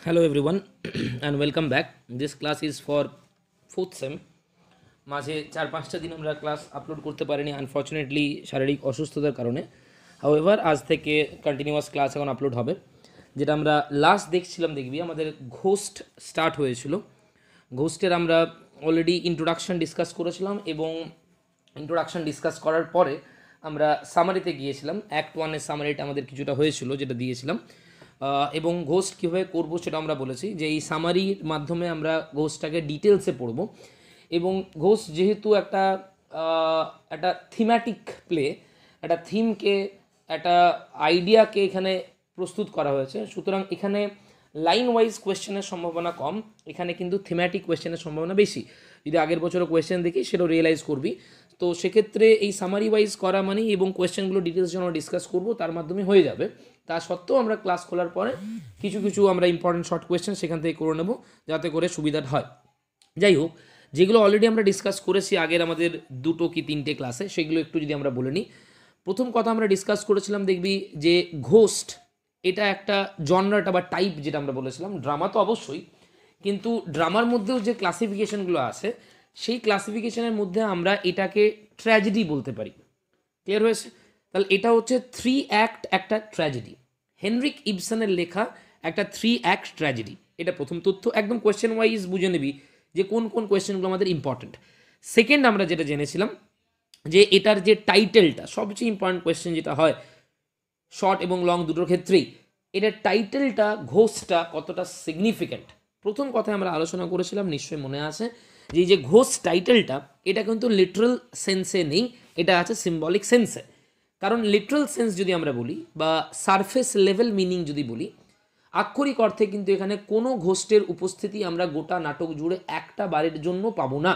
Hello everyone and welcome back. This class is for fourth sem. মাঝে 4-5টা দিন আমরা class upload করতে পারিনি আনফর্চুনেটলি শারীরিক অসুস্থতার কারণে। হাউএভার আজ থেকে কন্টিনিউয়াস ক্লাস এখন আপলোড হবে। যেটা আমরা লাস্ট দেখছিলাম দেখবি আমাদের ঘোস্ট স্টার্ট হয়েছিল। ঘোস্টের আমরা অলরেডি ইন্ট্রোডাকশন ডিসকাস করেছিলাম এবং ইন্ট্রোডাকশন ডিসকাস করার পরে আমরা সামারিতে গিয়েছিলাম। অ্যাক্ট ওয়ানের সামারিটা আমাদের কিছুটা হয়েছিল যেটা দিয়েছিলাম, এবং ঘোস্ট কীভাবে করবো সেটা আমরা বলেছি যে এই সামারির মাধ্যমে আমরা ঘোস্টটাকে ডিটেলসে পড়বো। এবং ঘোস্ট যেহেতু একটা একটা থিম্যাটিক প্লে, একটা থিমকে একটা আইডিয়াকে এখানে প্রস্তুত করা হয়েছে, সুতরাং এখানে লাইন ওয়াইজ কোয়েশ্চেনের সম্ভাবনা কম, এখানে কিন্তু থিম্যাটিক কোয়েশ্চেনের সম্ভাবনা বেশি। যদি আগের বছরও কোয়েশ্চেন দেখি সেটাও রিয়েলাইজ করবি। তো সেক্ষেত্রে এই সামারি ওয়াইজ করা মানে এবং কোয়েশ্চেনগুলো ডিটেলস যখন ডিসকাস করবো তার মাধ্যমে হয়ে যাবে। তা সত্ত্বেও আমরা ক্লাস খোলার পরে কিছু কিছু আমরা ইম্পর্টেন্ট শর্ট কোয়েশ্চেন সেখান থেকে করে নেব যাতে করে সুবিধাটা হয়। যাই হোক, যেগুলো অলরেডি আমরা ডিসকাস করেছি আগের আমাদের 2 কি 3টে ক্লাসে, সেগুলো একটু যদি আমরা বলে নিই। প্রথম কথা আমরা ডিসকাস করেছিলাম দেখবি যে ঘোস্ট এটা একটা জনরাটা বা টাইপ, যেটা আমরা বলেছিলাম ড্রামা তো অবশ্যই, কিন্তু ড্রামার মধ্যেও যে ক্লাসিফিকেশনগুলো আছে সেই ক্লাসিফিকেশনের মধ্যে আমরা এটাকে ট্র্যাজেডি বলতে পারি। ক্লিয়ার হয়েছে? তাহলে এটা হচ্ছে 3 অ্যাক্ট একটা ট্র্যাজেডি, হেনরিক ইবসনের লেখা একটা 3 অ্যাক্ট ট্র্যাজেডি। এটা প্রথম তথ্য, একদম কোয়েশ্চেন ওয়াইজ বুঝে নিবি যে কোন কোন কোয়েশ্চেনগুলো আমাদের ইম্পর্টেন্ট। সেকেন্ড, আমরা যেটা জেনেছিলাম যে এটার যে টাইটেলটা সবচেয়ে ইম্পর্টেন্ট কোয়েশ্চেন যেটা হয় শর্ট এবং লং দুটোর ক্ষেত্রেই, এটার টাইটেলটা ঘোস্টটা কতটা সিগনিফিক্যান্ট। প্রথম কথায় আমরা আলোচনা করেছিলাম, নিশ্চয়ই মনে আছে, যে এই যে ঘোস্ট টাইটেলটা এটা কিন্তু লিটারাল সেন্সে নেই, এটা আছে সিম্বলিক সেন্সে। কারণ লিটারাল সেন্স যদি আমরা বলি বা সারফেস লেভেল মিনিং যদি বলি, আক্ষরিক অর্থে কিন্তু এখানে কোনো ঘোস্টের উপস্থিতি আমরা গোটা নাটক জুড়ে একটা বারের জন্য পাবো না,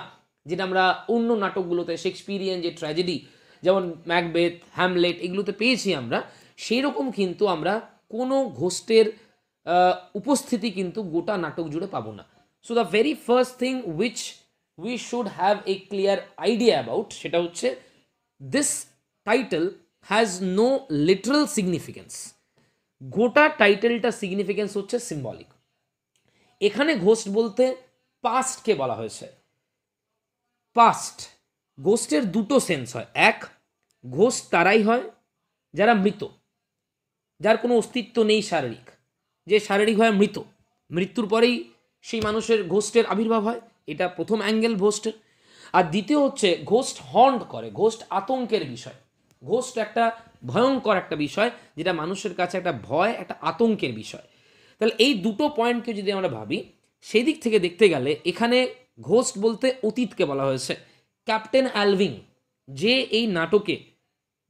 যেটা আমরা অন্য নাটকগুলোতে শেক্সপিরিয়ান যে ট্র্যাজেডি যেমন ম্যাকবেথ, হ্যামলেট এগুলোতে পেয়েছি আমরা, সেই রকম কিন্তু আমরা কোনো ঘোস্টের উপস্থিতি কিন্তু গোটা নাটক জুড়ে পাবো না। So the very first thing which we should have a clear idea about সেটা হচ্ছে this title has no literal significance. গোটা টাইটেলটা সিগনিফিকেন্স হচ্ছে সিম্বলিক। এখানে ঘোস্ট বলতে পাস্টকে বলা হয়েছে। পাস্ট ঘোস্টের দুটো সেন্স হয়। এক, ঘোস্ট তারাই হয় যারা মৃত, যার কোনো অস্তিত্ব নেই শারীরিক, যে শারীরিকভাবে মৃত, মৃত্যুর পরেই সেই মানুষের ঘোস্টের আবির্ভাব হয়, এটা প্রথম অ্যাঙ্গেল ঘোস্টের। আর দ্বিতীয় হচ্ছে ঘোস্ট হন্ট করে, ঘোস্ট আতঙ্কের বিষয়, ঘোস্ট একটা ভয়ঙ্কর একটা বিষয় যেটা মানুষের কাছে একটা ভয়, একটা আতঙ্কের বিষয়। তাহলে এই দুটো পয়েন্টকে যদি আমরা ভাবি সেই দিক থেকে দেখতে গেলে এখানে ঘোস্ট বলতে অতীতকে বলা হয়েছে। ক্যাপ্টেন অ্যালভিং, যে এই নাটকে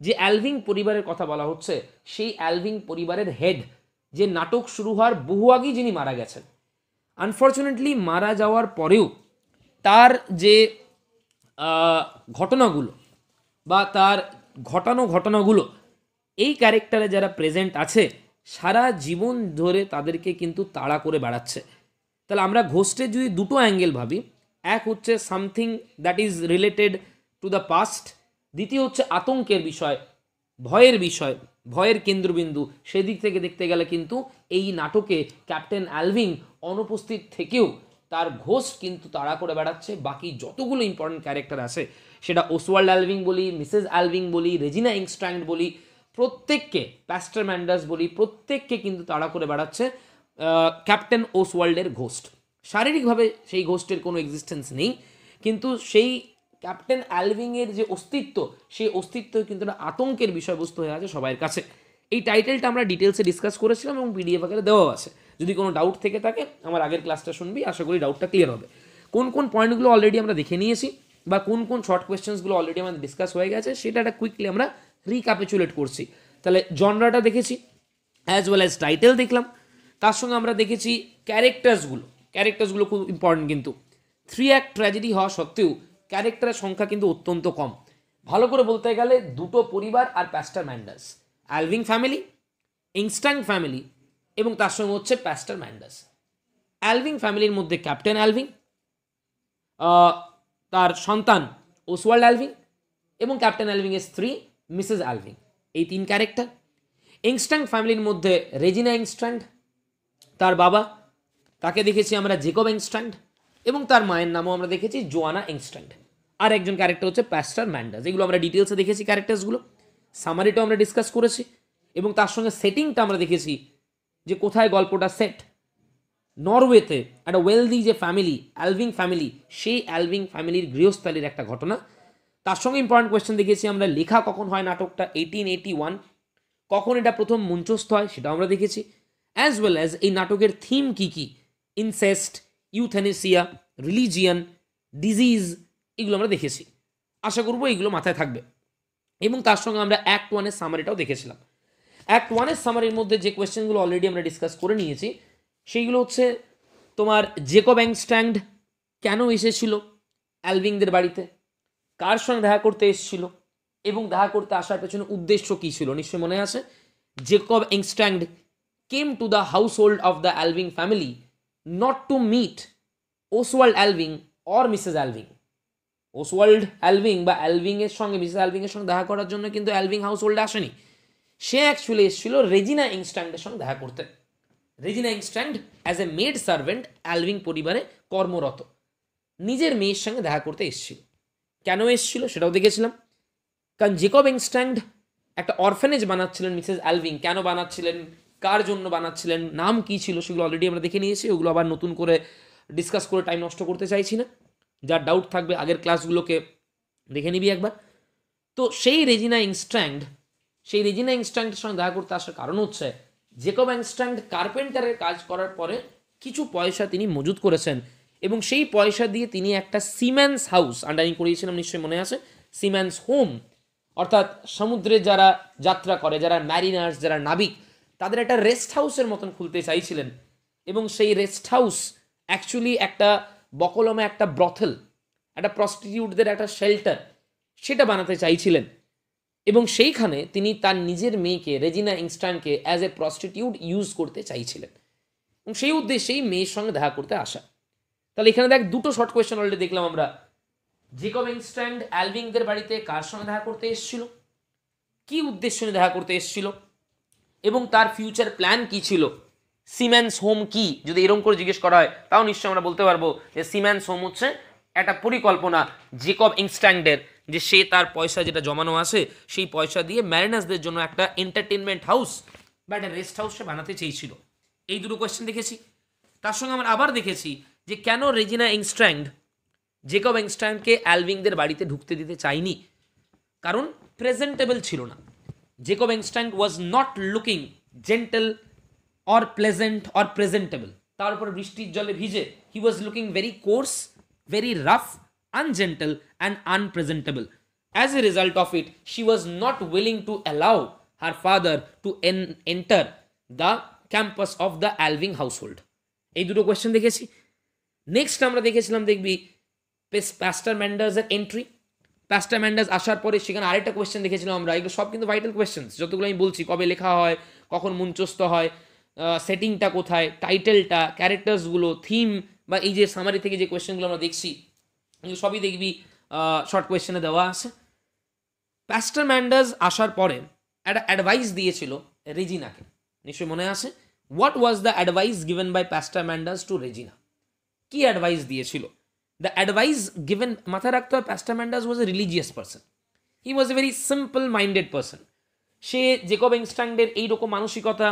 যে অ্যালভিং পরিবারের কথা বলা হচ্ছে, সেই অ্যালভিং পরিবারের হেড, যে নাটক শুরু হওয়ার বহু আগেই যিনি মারা গেছেন, আনফর্চুনেটলি মারা যাওয়ার পরেও তার যে ঘটনাগুলো বা তার ঘটানো ঘটনাগুলো এই ক্যারেক্টারে যারা প্রেজেন্ট আছে সারা জীবন ধরে তাদেরকে কিন্তু তাড়া করে বেড়াচ্ছে। তাহলে আমরা ঘোস্টের যদি দুটো অ্যাঙ্গেল ভাবি, এক হচ্ছে something that is related to the past, দ্বিতীয় হচ্ছে আতঙ্কের বিষয়, ভয়ের বিষয়, ভয়ের কেন্দ্রবিন্দু, সেদিক থেকে দেখতে গেলে কিন্তু এই নাটকে ক্যাপ্টেন অ্যালভিং অনুপস্থিত থেকেও তার ঘোস্ট কিন্তু তাড়া করে বেড়াচ্ছে বাকি যতগুলো ইম্পর্টেন্ট ক্যারেক্টার আছে, সেটা ওসওয়াল্ড অ্যালভিং বলি, মিসেস অ্যালভিং বলি, রেজিনা ইংস্ট্র্যান্ড বলি, প্রত্যেককে, প্যাস্টার ম্যান্ডাস বলি, প্রত্যেককে কিন্তু তাড়া করে বেড়াচ্ছে ক্যাপ্টেন ওসওয়াল্ডের ঘোস্ট। শারীরিকভাবে সেই ঘোস্টের কোনো এক্সিস্টেন্স নেই, কিন্তু সেই ক্যাপ্টেন অ্যালভিংয়ের যে অস্তিত্ব, সেই অস্তিত্ব কিন্তু একটা আতঙ্কের বিষয়বস্তু হয়ে আছে সবার কাছে। এই টাইটেলটা আমরা ডিটেলসে ডিসকাস করেছিলাম এবং পিডিএফ আকারে দেওয়া আছে। যদি কোনো ডাউট থেকে থাকে আমার আগের ক্লাসটা শুনবি, আশা করি ডাউটটা ক্লিয়ার হবে। কোন কোন পয়েন্টগুলো অলরেডি আমরা দেখে নিয়েছি বা কোন কোন শর্ট কোয়েশ্চেন্সগুলো অলরেডি আমাদের ডিসকাস হয়ে গেছে সেটা একটা কুইকলি আমরা রিক্যাপিচুলেট করছি। তাহলে জনরাটা দেখেছি, অ্যাজ ওয়েল অ্যাজ টাইটেল দেখলাম, তার সঙ্গে আমরা দেখেছি ক্যারেক্টার্সগুলো খুব ইম্পর্টেন্ট। কিন্তু 3 অ্যাক্ট ট্র্যাজেডি হওয়া সত্ত্বেও ক্যারেক্টারের সংখ্যা কিন্তু অত্যন্ত কম। ভালো করে বলতে গেলে দুটো পরিবার আর প্যাস্টার ম্যান্ডাস, অ্যালভিং ফ্যামিলি, ইংস্ট্যাং ফ্যামিলি এবং তার সঙ্গে হচ্ছে প্যাস্টার ম্যান্ডাস। অ্যালভিং ফ্যামিলির মধ্যে ক্যাপ্টেন অ্যালভিং, তার সন্তান ওসওয়াল্ড অ্যালভিং এবং ক্যাপ্টেন অ্যালভিংয়ের স্ত্রী মিসেস অ্যালভিং, এই 3 ক্যারেক্টার। ইংস্ট্যাং ফ্যামিলির মধ্যে রেজিনা ইংস্ট্র্যান্ড, তার বাবা, তাকে দেখেছি আমরা জেকব এংস্ট্র্যান্ড, এবং তার মায়ের নামও আমরা দেখেছি জোয়ানা এংস্ট্র্যান্ড। আর একজন ক্যারেক্টার হচ্ছে প্যাস্টার ম্যান্ডাস। এগুলো আমরা ডিটেলসে দেখেছি ক্যারেক্টার্সগুলো, সামারিটাও আমরা ডিসকাস করেছি, এবং তার সঙ্গে সেটিংটা আমরা দেখেছি যে কোথায় গল্পটা সেট। নরওয়েতে একটা ওয়েলদি যে ফ্যামিলি, অ্যালভিং ফ্যামিলি, সেই অ্যালভিং ফ্যামিলির গৃহস্থালির একটা ঘটনা। তার সঙ্গে ইম্পর্টেন্ট কোয়েশ্চেন দেখিয়েছি আমরা, লেখা কখন হয় নাটকটা, 1881, কখন এটা প্রথম মঞ্চস্থ হয় সেটাও আমরা দেখেছি, অ্যাজ ওয়েল অ্যাজ এই নাটকের থিম কী কী, ইনসেস্ট, ইউথ্যানেসিয়া, রিলিজিয়ান, ডিজিজ, এগুলো আমরা দেখেছি। আশা করবো এইগুলো মাথায় থাকবে। এবং তার সঙ্গে আমরা অ্যাক্ট 1-এর সামারিটাও দেখেছিলাম। অ্যাক্ট 1-এর সামারির মধ্যে যে কোয়েশ্চেনগুলো অলরেডি আমরা ডিসকাস করে নিয়েছি, সেইগুলো হচ্ছে তোমার জেকব এংস্ট্র্যান্ড কেন এসেছিল অ্যালভিংদের বাড়িতে, কার সঙ্গে দেখা করতে এসেছিল, এবং দেখা করতে আসার পেছনে উদ্দেশ্য কী ছিল। নিশ্চয়ই মনে আছে, Jacob Engstrand came to the household of the Alving family not to meet Oswald Alving or Mrs Alving. Oswald Alving বা অ্যালভিংয়ের সঙ্গে, মিসেস অ্যালভিংয়ের সঙ্গে দেখা করার জন্য কিন্তু অ্যালভিং হাউস হোল্ডে আসেনি। সে অ্যাকচুয়ালি এসেছিল রেজিনা এংস্ট্র্যান্ডের সঙ্গে দেখা করতে। Regina Engstrand as a maid servant Alving পরিবারে কর্মরত, নিজের মেয়ের সঙ্গে দেখা করতে এসেছিল। কেন এসেছিল সেটাও দেখেছিলাম। কারণ জেকব এংস্ট্র্যান্ড একটা অরফেনেজ বানাচ্ছিলেন মিসেস অ্যালভিং। কেন বানাচ্ছিলেন, কার জন্য বানাচ্ছিলেন, নাম কী ছিল, সেগুলো অলরেডি আমরা দেখে নিয়েছি। ওগুলো আবার নতুন করে ডিসকাস করে টাইম নষ্ট করতে চাইছি না। যার ডাউট থাকবে আগের ক্লাসগুলোকে দেখে নিবি একবার। তো সেই রেজিনা এংস্ট্র্যান্ডের সঙ্গে দেখা করতে আসার কারণ হচ্ছে জেকব এংস্ট্র্যান্ড কার্পেন্টারের কাজ করার পরে কিছু পয়সা তিনি মজুত করেছেন, এবং সেই পয়সা দিয়ে তিনি একটা সিম্যান্স হাউস, আন্ডারলাইন করিয়েছিলাম নিশ্চয়ই মনে আছে, সিম্যান্স হোম, অর্থাৎ সমুদ্রে যারা যাত্রা করে, যারা ম্যারিনার্স, যারা নাবিক, তাদের একটা রেস্ট হাউসের মতন খুলতে চাইছিলেন। এবং সেই রেস্ট হাউস অ্যাকচুয়ালি একটা বকলমে একটা ব্রথেল, একটা প্রস্টিটিউটদের একটা শেল্টার, সেটা বানাতে চাইছিলেন। এবং সেইখানে তিনি তার নিজের মেয়েকে, রেজিনা এংস্ট্র্যান্ডকে অ্যাজ এ প্রস্টিটিউট ইউজ করতে চাইছিলেন, এবং সেই উদ্দেশ্যেই মেয়ের সঙ্গে দেখা করতে আসা। তাহলে এখানে দেখ, দুটো শর্ট কোয়েশ্চেন অলরেডি দেখলাম আমরা। জেকব এংস্ট্র্যান্ড অ্যালভিংদের বাড়িতে কার সঙ্গে দেখা করতে এসেছিল, কি উদ্দেশ্য নিয়ে দেখা করতে এসেছিল, এবং তার ফিউচার প্ল্যান কি ছিল। সিম্যান্স হোম কি, যদি এরকম করে জিজ্ঞেস করা হয় তাও নিশ্চয়ই আমরা বলতে পারবো যে সিম্যান্স হোম হচ্ছে একটা পরিকল্পনা জেকব এংস্ট্র্যান্ডের, যে সে তার পয়সা যেটা জমানো আছে সেই পয়সা দিয়ে ম্যারিনার্সদের জন্য একটা এন্টারটেনমেন্ট হাউস বা একটা রেস্ট হাউস সে বানাতে চেয়েছিল। এই দুটো কোয়েশ্চেন দেখেছি। তার সঙ্গে আমরা আবার দেখেছি যে কেন রেজিনা এংস্ট্র্যান্ড জেকব এংস্ট্র্যান্ডকে অ্যালভিংদের বাড়িতে ঢুকতে দিতে চায়নি, কারণ প্রেজেন্টেবল ছিল না। Jacob Engstrand was not looking gentle or pleasant or presentable. তার উপর বৃষ্টির জলে ভিজে, he was looking very coarse, very rough, ungentle and unpresentable. As a result of it, she was not willing to allow her father to enter the campus of the Alving household. এই দুটো question দেখেছি। Next আমরা দেখেছিলাম, দেখবি প্যাস্টার ম্যান্ডার্সের entry. প্যাস্টার ম্যান্ডার্স আসার পরে সেখানে আরেকটা কোয়েশ্চেন দেখেছিলাম আমরা। এগুলো সব কিন্তু ভাইটাল কোয়েশ্চেন, যতগুলো আমি বলছি, কবে লেখা হয়, কখন মঞ্চস্থ হয়, সেটিংটা কোথায়, টাইটেলটা, ক্যারেক্টার্সগুলো, থিম, বা এই যে সামারি থেকে যে কোয়েশ্চেনগুলো আমরা দেখছি, এগুলো সবই দেখবি শর্ট কোয়েশ্চেনে দেওয়া আছে। প্যাস্টার ম্যান্ডার্স আসার পরে একটা অ্যাডভাইস দিয়েছিল রেজিনাকে, নিশ্চয়ই মনে আছে। What was the advice given by pastor Manders to Regina? কি অ্যাডভাইস দিয়েছিল? দ্য অ্যাডভাইস গিভেন, মাথায় রাখতে হয়, pastor Manders was a religious person, he was a very simple minded person. সে জেকব এংস্ট্র্যান্ডের এইরকম মানসিকতা,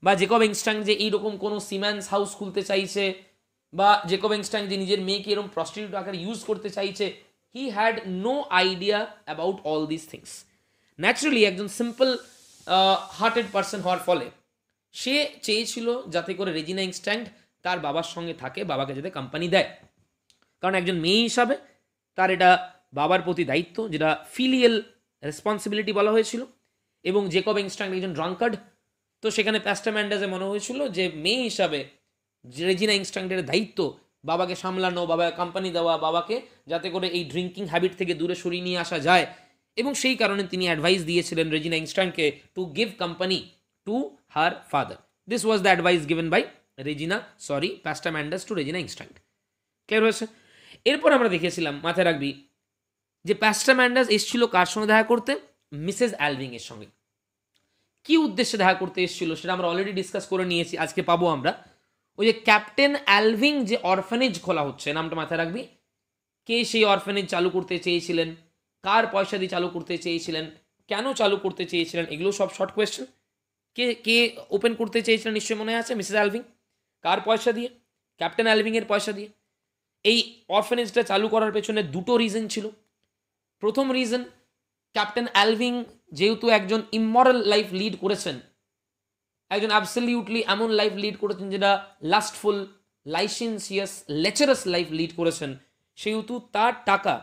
বা জেকব এংস্ট্র্যান্ড যে এইরকম কোনো সিম্যান্স হাউস খুলতে চাইছে, বা জেকব এংস্ট্র্যান্ড যে নিজের মেয়েকে এরকম প্রস্টিটিউট আকারে ইউজ করতে চাইছে, he had no idea about all this things. Naturally একজন সিম্পল হার্টেড পার্সন হওয়ার ফলে সে চেয়েছিল যাতে করে রেজিনা এংস্ট্র্যান্ড তার বাবার সঙ্গে থাকে, বাবাকে যাতে কোম্পানি দেয়। কারণ একজন মেয়ে হিসাবে তার এটা বাবার প্রতি দায়িত্ব, যেটা ফিলিয়াল রেসপন্সিবিলিটি বলা হয়েছিল। এবং জেকব এংস্ট্র্যান্ড একজন ড্রাঙ্কার্ড, তো সেখানে প্যাস্টার ম্যান্ডার্সে মনে হয়েছিল যে মেয়ে হিসাবে রেজিনা এংস্ট্র্যান্ডের দায়িত্ব বাবাকে সামলানো, বাবাকে কোম্পানি দেওয়া, বাবাকে যাতে করে এই ড্রিঙ্কিং হ্যাবিট থেকে দূরে সরিয়ে নিয়ে আসা যায়। এবং সেই কারণে তিনি অ্যাডভাইস দিয়েছিলেন রেজিনা এংস্ট্র্যান্ডকে to give company to her father. This was the advice given by pastor Manders to Regina Engstrand. Clear হয়েছে? এরপর আমরা দেখেছিলাম, মাথায় রাখবি, যে প্যাস্টার ম্যান্ডার্স এসেছিল কার সঙ্গে দেখা করতে? মিসেস অ্যালভিং এর সঙ্গে। কি উদ্দেশ্যে দেখা করতে এসেছিল সেটা আমরা অলরেডি ডিসকাস করে নিয়েছি, আজকে পাবো আমরা। ওই যে ক্যাপ্টেন অ্যালভিং যে অরফানেজ খোলা হচ্ছে, নামটা মাথায় রাখবি, কে সেই অরফানেজ চালু করতে চেয়েছিলেন, কার পয়সা দিয়ে চালু করতে চেয়েছিলেন, কেন চালু করতে চেয়েছিলেন, এগুলো সব শর্ট কোয়েশ্চেন। কে কে ওপেন করতে চেয়েছিলেন নিশ্চয়ই মনে আছে, মিসেস অ্যালভিং। কার পয়সা দিয়ে? ক্যাপ্টেন অ্যালভিংয়ের পয়সা দিয়ে। এই অরফানেজটা চালু করার পেছনে দুটো রিজন ছিল। প্রথম রিজন, ক্যাপ্টেন অ্যালভিং যেহেতু একজন ইমমরাল লাইফ লিড করেছেন, একজন অ্যাবসলিউটলি এমন লাইফ লিড করেছেন যেটা লাস্টফুল, লাইসেন্সিয়াস, লেচারাস লাইফ লিড করেছেন, সেহেতু তার টাকা,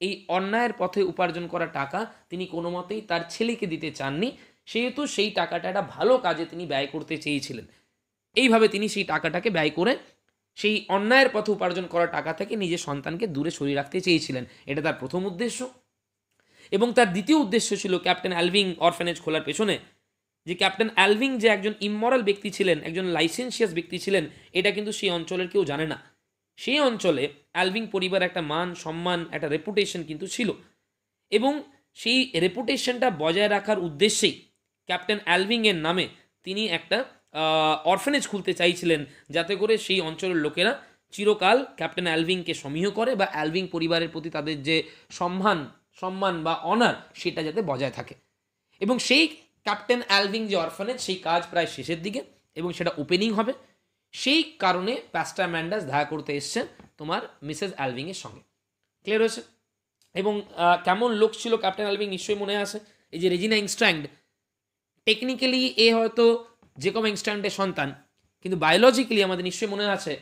এই অন্যায়ের পথে উপার্জন করা টাকা তিনি কোনো মতেই তার ছেলেকে দিতে চাননি, সেহেতু সেই টাকাটা একটা ভালো কাজে তিনি ব্যয় করতে চেয়েছিলেন। এইভাবে তিনি সেই টাকাটাকে ব্যয় করে সেই অন্যায়ের পথে উপার্জন করা টাকা থেকে নিজের সন্তানকে দূরে সরিয়ে রাখতে চেয়েছিলেন। এটা তার প্রথম উদ্দেশ্য। এবং তার দ্বিতীয় উদ্দেশ্য ছিল ক্যাপ্টেন অ্যালভিং অরফানেজ খোলার পেছনে, যে ক্যাপ্টেন অ্যালভিং যে একজন ইমমরাল ব্যক্তি ছিলেন, একজন লাইসেন্সিয়াস ব্যক্তি ছিলেন, এটা কিন্তু সেই অঞ্চলের কেউ জানে না। সেই অঞ্চলে অ্যালভিং পরিবার একটা মান সম্মান, একটা রেপুটেশন কিন্তু ছিল, এবং সেই রেপুটেশনটা বজায় রাখার উদ্দেশ্যেই ক্যাপ্টেন অ্যালভিংয়ের নামে তিনি একটা অরফানেজ খুলতে চাইছিলেন, যাতে করে সেই অঞ্চলের লোকেরা চিরকাল ক্যাপ্টেন অ্যালভিংকে সমীহ করে, বা অ্যালভিং পরিবারের প্রতি তাদের যে সম্মান বা অনার, সেটা যাতে বজায় থাকে। এবং সেই ক্যাপ্টেন অ্যালভিং যে অরফানেজ, সেই কাজ প্রায় শেষের দিকে, এবং সেটা ওপেনিং হবে। সেই কারণে প্যাস্টার ম্যান্ডাস দেখা করতে এসছেন তোমার মিসেস অ্যালভিংয়ের সঙ্গে। ক্লিয়ার হয়েছে? এবং কেমন লোক ছিল ক্যাপ্টেন অ্যালভিং নিশ্চয়ই মনে আছে। এই যে রেজিনা ইংস্ট্র্যান্ড, টেকনিক্যালি এ হয়তো জেকব ইংস্ট্র্যান্ডের সন্তান, কিন্তু বায়োলজিক্যালি আমাদের নিশ্চয়ই মনে আছে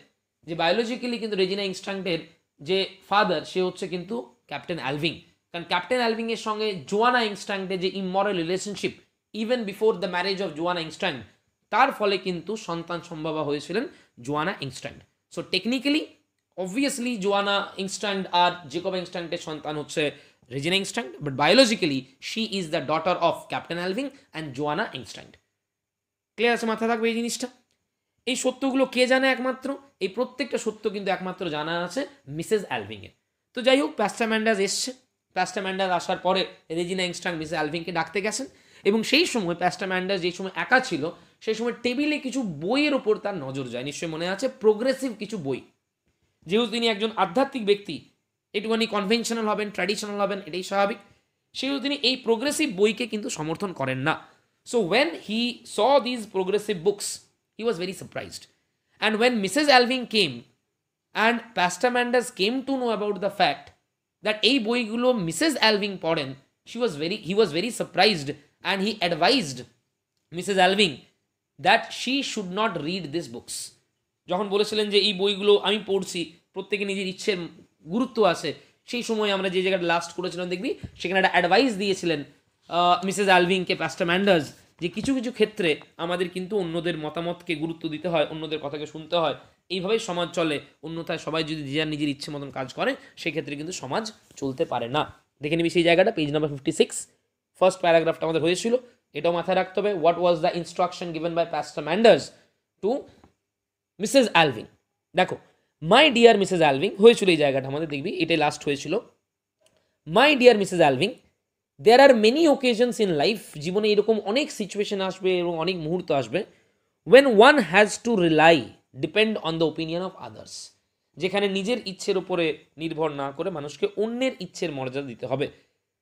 যে বায়োলজিক্যালি কিন্তু রেজিনা ইংস্ট্র্যান্ডের যে ফাদার, সে হচ্ছে কিন্তু ক্যাপ্টেন অ্যালভিং। কারণ ক্যাপ্টেন অ্যালভিংয়ের সঙ্গে জোয়ানা ইংস্ট্র্যান্ডের যে immoral relationship, even before the marriage of Joanna Engstrand, তার ফলে কিন্তু সন্তান সম্ভবা হয়েছিলেন Joanna Engstrand. So technically obviously Joanna Engstrand আর জেকব ইংস্ট্র্যান্ডের সন্তান হচ্ছে Regina Engstrand, but biologically she is the daughter of captain Alving and Joanna Engstrand. Clear আছে? মাথা থাকবে এই জিনিসটা। এই সত্যগুলো কে জানে একমাত্র? এই প্রত্যেকটা সত্য কিন্তু একমাত্র জানা আছে মিসেস অ্যালভিংয়ের। তো যাই হোক, প্যাস্টার ম্যান্ডাস এসছে। প্যাস্টার ম্যান্ডাস আসার পরে রেজিনা ইংস্ট্র্যান্ড মিসেস অ্যালভিংকে ডাকতে গেছেন, এবং সেই সময় প্যাস্টার ম্যান্ডাস যে সময় একা ছিল, সেই সময় টেবিলে কিছু বইয়ের ওপর তার নজর যায়। নিশ্চয়ই মনে আছে, প্রোগ্রেসিভ কিছু বই। যেহেতু তিনি একজন আধ্যাত্মিক ব্যক্তি, একটুখানি কনভেনশনাল হবেন, ট্র্যাডিশনাল হবেন, এটাই স্বাভাবিক, সেহেতু তিনি এই প্রোগ্রেসিভ বইকে কিন্তু সমর্থন করেন না। So when he saw these progressive books, he was very surprised. And when Mrs. Alving came and Pastor Manders came to know about the fact that এই বইগুলো Mrs. Alving পড়েন, he was very surprised, and he advised Mrs. Alving that she should not read these books. যখন বলেছিলেন যে এই বইগুলো আমি পড়ছি, প্রত্যেকে নিজের ইচ্ছের গুরুত্ব আছে, সেই সময় আমরা যে জায়গাটা লাস্ট করেছিলাম দেখবি, সেখানে একটা অ্যাডভাইস দিয়েছিলেন মিসেস অ্যালভিংকে প্যাস্টার ম্যান্ডাস, যে কিছু কিছু ক্ষেত্রে আমাদের কিন্তু অন্যদের মতামতকে গুরুত্ব দিতে হয়, অন্যদের কথাকে শুনতে হয়, এইভাবেই সমাজ চলে। অন্যথায় সবাই যদি যার নিজের ইচ্ছে মতন কাজ করে, সেক্ষেত্রে কিন্তু সমাজ চলতে পারে না। দেখে নিবি সেই জায়গাটা, পেজ নাম্বার 56, ফার্স্ট প্যারাগ্রাফটা আমাদের হয়েছিল। এটাও মাথায় রাখতে হবে, what was the instruction given by pastor Manders to Mrs Alving. দেখো, মাই ডিয়ার মিসেস অ্যালভিং হয়েছিল এই জায়গাটা আমাদের, দেখবি এটাই লাস্ট হয়েছিল। My dear Mrs Alving, there are many occasions in life, জীবনে এরকম অনেক সিচুয়েশন আসবে এবং অনেক মুহূর্ত আসবে, when one has to rely, depend on the opinion of others, যেখানে নিজের ইচ্ছের উপরে নির্ভর না করে মানুষকে অন্যের ইচ্ছের মর্যাদা দিতে হবে।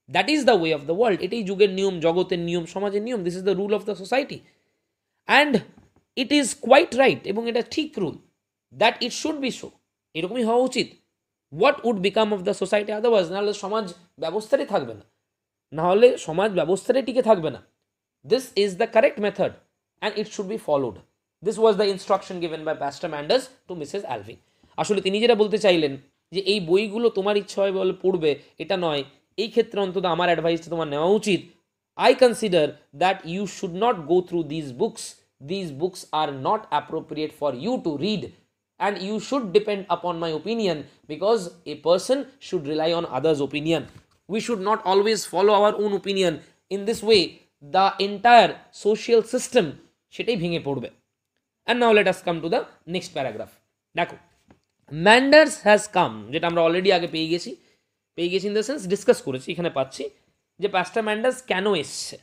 That is the way of the world, এটাই যুগের নিয়ম, জগতের নিয়ম, সমাজের নিয়ম। This is the rule of the society, and it is quite right, এবং এটা ঠিক rule, that it should be so, এরকমই হওয়া উচিত। What would become of the society otherwise, নাহলে সমাজ ব্যবস্থাটাই থাকবে না, নাহলে সমাজ ব্যবস্থাটাই টিকে থাকবে না। This is the correct method and it should be followed. This was the instruction given by pastor Manders to Mrs Alving. আসলে তিনি যেটা বলতে চাইলেন যে এই বইগুলো তোমার ইচ্ছা হয় বলে পড়বে এটা নয়, এই ক্ষেত্রে অন্তত আমার অ্যাডভাইসটা তোমার নেওয়া উচিত। I consider that you should not go through this books, this books are not appropriate for you to read, and you should depend upon my opinion, because a person should rely on others' opinion. We should not always follow our own opinion. In this way, the entire social system সেটাই ভেঙে পড়বে। And now let us come to the next paragraph. দেখো, Manders has come, যেটা আমরা already আগে পেয়ে গেছি in the sense discuss করেছি, এখানে পাচ্ছি যে প্যাস্টার ম্যান্ডাস কেন এসছে।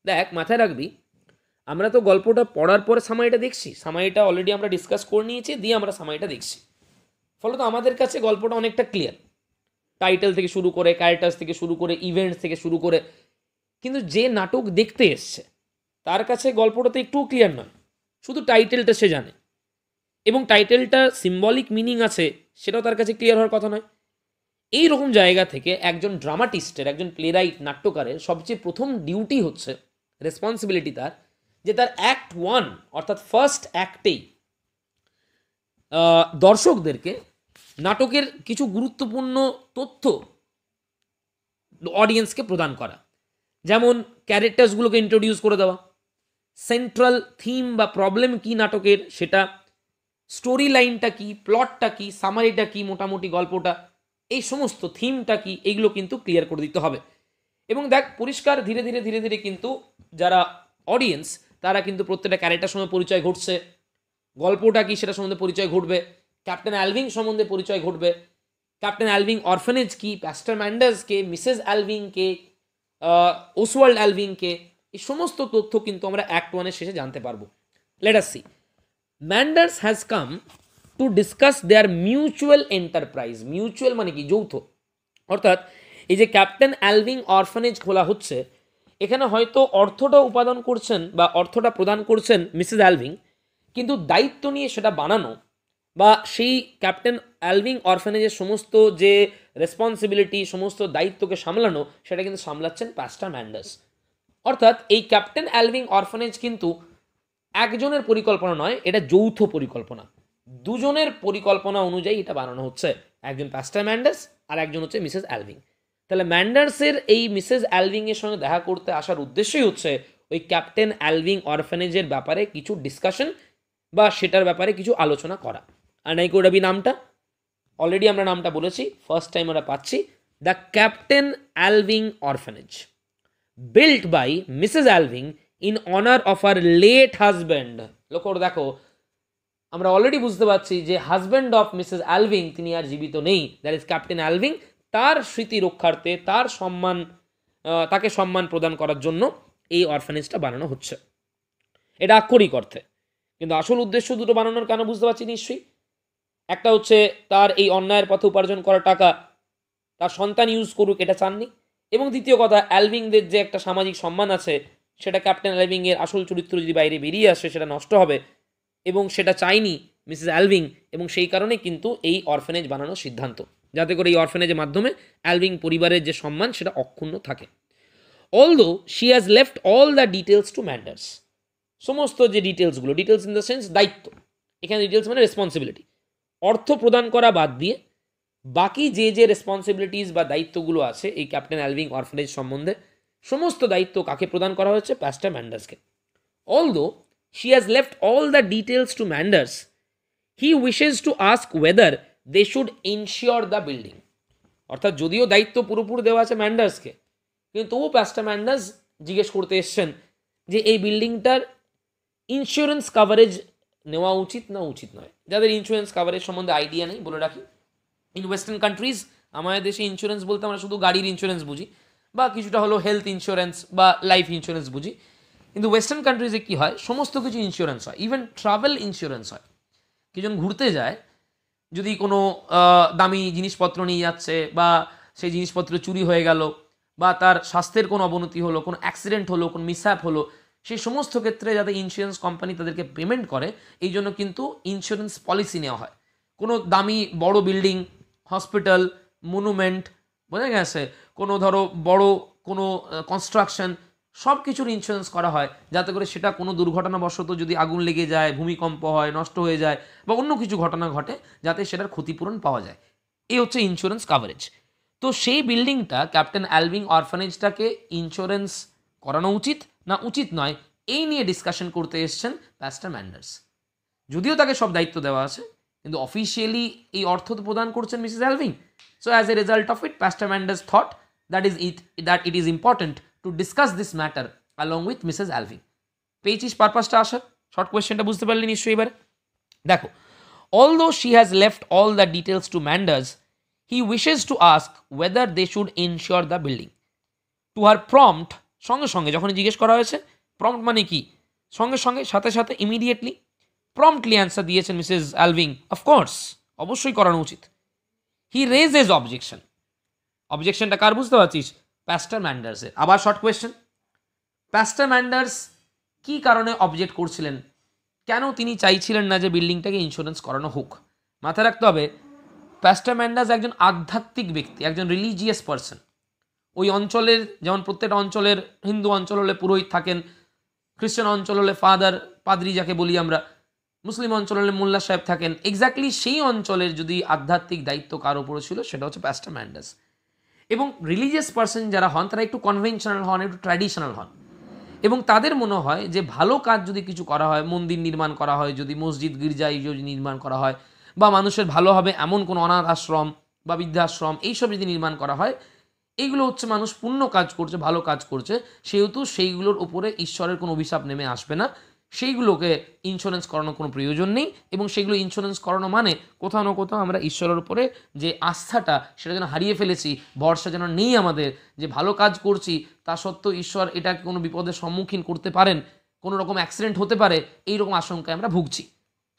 দেখ, মাথায় রাখবি, আমরা তো গল্পটা পড়ার পরে সামাইটা দেখছি, সামাইটা অলরেডি আমরা ডিসকাস করে নিয়েছি, দিয়ে আমরা সামাইটা দেখছি, ফলত আমাদের কাছে গল্পটা অনেকটা ক্লিয়ার, টাইটেল থেকে শুরু করে, ক্যারেক্টার্স থেকে শুরু করে, ইভেন্টস থেকে শুরু করে। কিন্তু যে নাটক দেখতে এসছে তার কাছে গল্পটা তো একটুও ক্লিয়ার নয়, শুধু টাইটেলটা সে জানে, এবং টাইটেলটার সিম্বলিক মিনিং আছে সেটাও তার কাছে ক্লিয়ার হওয়ার কথা নয়। এই রকম জায়গা থেকে একজন ড্রামাটিস্টের, একজন প্লেরাইট, নাট্যকারের সবচেয়ে প্রথম ডিউটি হচ্ছে, রেসপন্সিবিলিটি তার, যে তার অ্যাক্ট 1 অর্থাৎ ফার্স্ট অ্যাক্টেই দর্শকদেরকে নাটকের কিছু গুরুত্বপূর্ণ তথ্য অডিয়েন্সকে প্রদান করা। যেমন ক্যারেক্টার্সগুলোকে ইন্ট্রোডিউস করে দেওয়া, সেন্ট্রাল থিম বা প্রবলেম কি নাটকের সেটা, স্টোরি লাইনটা কি, প্লটটা কি, সামারিটা কি, মোটামুটি গল্পটা, এই সমস্ত থিমটা কি, এইগুলো কিন্তু ক্লিয়ার করে দিতে হবে। এবং দেখ পরিষ্কার ধীরে ধীরে ধীরে ধীরে কিন্তু যারা অডিয়েন্স তারা কিন্তু প্রত্যেকটা ক্যারেক্টার সঙ্গে পরিচয় ঘটছে, গল্পটা কি সেটা সম্বন্ধে পরিচয় ঘটবে, ক্যাপ্টেন অ্যালভিং সম্বন্ধে পরিচয় ঘটবে, ক্যাপ্টেন অ্যালভিং অরফানেজ কি, প্যাস্টার ম্যান্ডার্স কে, মিসেস অ্যালভিং কে, ওসওয়াল্ড অ্যালভিং কে, এই সমস্ত তথ্য কিন্তু আমরা অ্যাক্ট 1 এর শেষে জানতে পারবো। Let us see. Manders has come to discuss their mutual enterprise. Mutual মানে কি? যৌথ। অর্থাৎ এই যে ক্যাপ্টেন অ্যালভিং অরফানেজ খোলা হচ্ছে, এখানে হয়তো অর্থটা উপাদান করছেন বা অর্থটা প্রদান করছেন মিসেস অ্যালভিং, কিন্তু দায়িত্ব নিয়ে সেটা বানানো বা সেই ক্যাপ্টেন অ্যালভিং অরফানেজের সমস্ত যে রেসপন্সিবিলিটি, সমস্ত দায়িত্বকে সামলানো, সেটা কিন্তু সামলাচ্ছেন প্যাস্টার ম্যান্ডার্স। অর্থাৎ এই ক্যাপ্টেন অ্যালভিং অরফানেজ কিন্তু একজনের পরিকল্পনা নয়, এটা যৌথ পরিকল্পনা, দুজনের পরিকল্পনা অনুযায়ী এটা বানানো হচ্ছে। একজন প্যাস্টার ম্যান্ডার্স আর একজন হচ্ছে মিসেস অ্যালভিং। তাহলে ম্যান্ডার্সের এই মিসেস অ্যালভিং এর সঙ্গে দেখা করতে আসার উদ্দেশ্যই হচ্ছে ওই ক্যাপ্টেন অ্যালভিং অরফানেজের ব্যাপারে কিছু ডিসকাশন বা সেটার ব্যাপারে কিছু আলোচনা করা। আর নাই করে নামটা অলরেডি আমরা নামটা বলেছি, ফার্স্ট টাইম আমরা পাচ্ছি, the captain Alving orphanage, built by Mrs Alving in honour of her late husband. লক্ষ্য দেখো, আমরা অলরেডি বুঝতে পারছি যে হাজব্যান্ড অফ মিসেস অ্যালভিং তিনি আর জীবিত নেই, দ্যাট ইজ ক্যাপ্টেন অ্যালভিং। তার স্মৃতি রক্ষার্থে, তার সম্মান, তাকে সম্মান প্রদান করার জন্য এই অরফানেজটা বানানো হচ্ছে। এটা আক্ষরিক অর্থে, কিন্তু আসল উদ্দেশ্য দুটো বানানোর কেন বুঝতে পারছি নিশ্চয়ই। একটা হচ্ছে তার এই অন্যায়ের পথে উপার্জন করা টাকা তার সন্তান ইউজ করুক, এটা চাননি। এবং দ্বিতীয় কথা, অ্যালভিংদের যে একটা সামাজিক সম্মান আছে, সেটা ক্যাপ্টেন অ্যালভিং এর আসল চরিত্র যদি বাইরে বেরিয়ে আসে সেটা নষ্ট হবে, এবং সেটা চাইনি মিসেস অ্যালভিং। এবং সেই কারণে কিন্তু এই অরফানেজ বানানোর সিদ্ধান্ত, যাতে করে এই অরফানেজের মাধ্যমে অ্যালভিং পরিবারের যে সম্মান সেটা অক্ষুণ্ণ থাকে। Although she has left all the details to Manders. সমস্ত যে ডিটেলসগুলো, ডিটেলস ইন দ্য সেন্স দায়িত্ব, এখানে ডিটেলস মানে রেসপন্সিবিলিটি, অর্থ প্রদান করা বাদ দিয়ে বাকি যে যে রেসপন্সিবিলিটিস বা দায়িত্বগুলো আছে এই ক্যাপ্টেন অ্যালভিং অরফানেজ সম্বন্ধে, সমস্ত দায়িত্ব কাকে প্রদান করা হয়েছে? প্যাস্টার ম্যান্ডার্সকে। Although she has left all the details to Manders, he wishes to ask whether they should insure the building. অর্থাৎ যদিও দায়িত্ব পুরোপুরি দেওয়া আছে ম্যান্ডার্সকে, কিন্তু তবু প্যাস্টার ম্যান্ডার্স জিজ্ঞেস করতে এসছেন যে এই বিল্ডিংটার ইন্স্যুরেন্স কাভারেজ নেওয়া উচিত না উচিত নয়। যাদের ইন্স্যুরেন্স কাভারেজ সম্বন্ধে আইডিয়া নেই, বলে রাখি, ইন ওয়েস্টার্ন কান্ট্রিজ, আমাদের দেশে ইন্স্যুরেন্স বলতে আমরা শুধু গাড়ির ইন্স্যুরেন্স বুঝি, বা কিছুটা হলো হেলথ ইন্স্যুরেন্স বা লাইফ ইন্স্যুরেন্স বুঝি। কিন্তু ওয়েস্টার্ন কান্ট্রিজে কী হয়, সমস্ত কিছু ইন্স্যুরেন্স হয়, ইভেন ট্রাভেল ইন্স্যুরেন্স হয়। কিছুজন ঘুরতে যায়, যদি কোনো দামি জিনিসপত্র নিয়ে যাচ্ছে বা সেই জিনিসপত্র চুরি হয়ে গেল, বা তার স্বাস্থ্যের কোনো অবনতি হলো, কোনো অ্যাক্সিডেন্ট হলো, কোনো মিসহ্যাপ হলো, সেই সমস্ত ক্ষেত্রে যাতে ইন্স্যুরেন্স কোম্পানি তাদেরকে পেমেন্ট করে, এই জন্য কিন্তু ইন্স্যুরেন্স পলিসি নেওয়া হয়। কোনো দামি বড় বিল্ডিং, হসপিটাল, মনুমেন্ট, বোঝা গেছে, কোনো ধরো বড় কোনো কনস্ট্রাকশন, সব কিছুর ইন্স্যুরেন্স করা হয়, যাতে করে সেটা কোনো দুর্ঘটনাবশত যদি আগুন লেগে যায়, ভূমিকম্প হয়, নষ্ট হয়ে যায়, বা অন্য কিছু ঘটনা ঘটে, যাতে সেটার ক্ষতিপূরণ পাওয়া যায়। এই হচ্ছে ইন্স্যুরেন্স কাভারেজ। তো সেই বিল্ডিংটা, ক্যাপ্টেন অ্যালভিং অরফানেজটাকে ইন্স্যুরেন্স করানো উচিত না উচিত নয়, এই নিয়ে ডিসকাশন করতে এসছেন প্যাস্টার ম্যান্ডার্স। যদিও তাকে সব দায়িত্ব দেওয়া আছে, কিন্তু অফিসিয়ালি এই অর্থ তো প্রদান করছেন Mrs Alving. So as a result of it, pastor Manders thought that it is important to discuss this matter along with Mrs Alving. পেয়েছিস পারপাসটা আসার? শর্ট কোয়েশ্চেনটা বুঝতে পারলি নিশ্চয়ই এবারে? দেখো, although she has left all the details to Manders, he wishes to ask whether they should insure the building. To her prompt, সঙ্গে সঙ্গে যখন জিজ্ঞেস করা হয়েছে, প্রম্পট মানে কি? সঙ্গে সঙ্গে সাথে সাথে ইমিডিয়েটলি প্রম্পটলি অ্যান্সার দিয়েছেন মিসেস অ্যালভিং, অফকোর্স অবশ্যই করানো উচিত। হি রেজেস অবজেকশন। অবজেকশনটা কার বুঝতে পারছিস? প্যাস্টার ম্যান্ডার্সের। আবার শর্ট কোয়েশ্চেন, প্যাস্টার ম্যান্ডার্স কী কারণে অবজেক্ট করছিলেন? কেন তিনি চাইছিলেন না যে বিল্ডিংটাকে ইন্স্যুরেন্স করানো হোক? মাথায় রাখতে হবে, প্যাস্টার ম্যান্ডার্স একজন আধ্যাত্মিক ব্যক্তি, একজন রিলিজিয়াস পার্সন। ওই অঞ্চলের, যেমন প্রত্যেকটা অঞ্চলের, হিন্দু অঞ্চল হলে পুরোহিত থাকেন, খ্রিস্টান অঞ্চল হলে ফাদার, পাদ্রি যাকে বলি আমরা, মুসলিম অঞ্চল হলে মোল্লা সাহেব থাকেন। এক্স্যাক্টলি সেই অঞ্চলের যদি আধ্যাত্মিক দায়িত্ব কার উপরে ছিল সেটা হচ্ছে প্যাস্টার ম্যান্ডার্স। এবং রিলিজিয়াস পার্সন যারা হন তারা একটু কনভেনশনাল হন, একটু ট্র্যাডিশনাল হন, এবং তাদের মনে হয় যে ভালো কাজ যদি কিছু করা হয়, মন্দির নির্মাণ করা হয়, যদি মসজিদ গির্জায় যদি নির্মাণ করা হয়, বা মানুষের ভালো হবে এমন কোনো অনাথ আশ্রম বা বৃদ্ধাশ্রম এইসব যদি নির্মাণ করা হয়, এইগুলো হচ্ছে মানুষ পুণ্য কাজ করছে, ভালো কাজ করছে, সেহেতু সেইগুলোর উপরে ঈশ্বরের কোনো অভিশাপ নেমে আসবে না, সেইগুলোকে ইন্স্যুরেন্স করানোর কোনো প্রয়োজন নেই। এবং সেগুলো ইন্স্যুরেন্স করানো মানে কোথাও না কোথাও আমরা ঈশ্বরের উপরে যে আস্থাটা সেটা যেন হারিয়ে ফেলেছি, ভরসা যেন নেই আমাদের, যে ভালো কাজ করছি তা সত্ত্বেও ঈশ্বর এটাকে কোনো বিপদের সম্মুখীন করতে পারেন, কোনো রকম অ্যাক্সিডেন্ট হতে পারে, এইরকম আশঙ্কায় আমরা ভুগছি।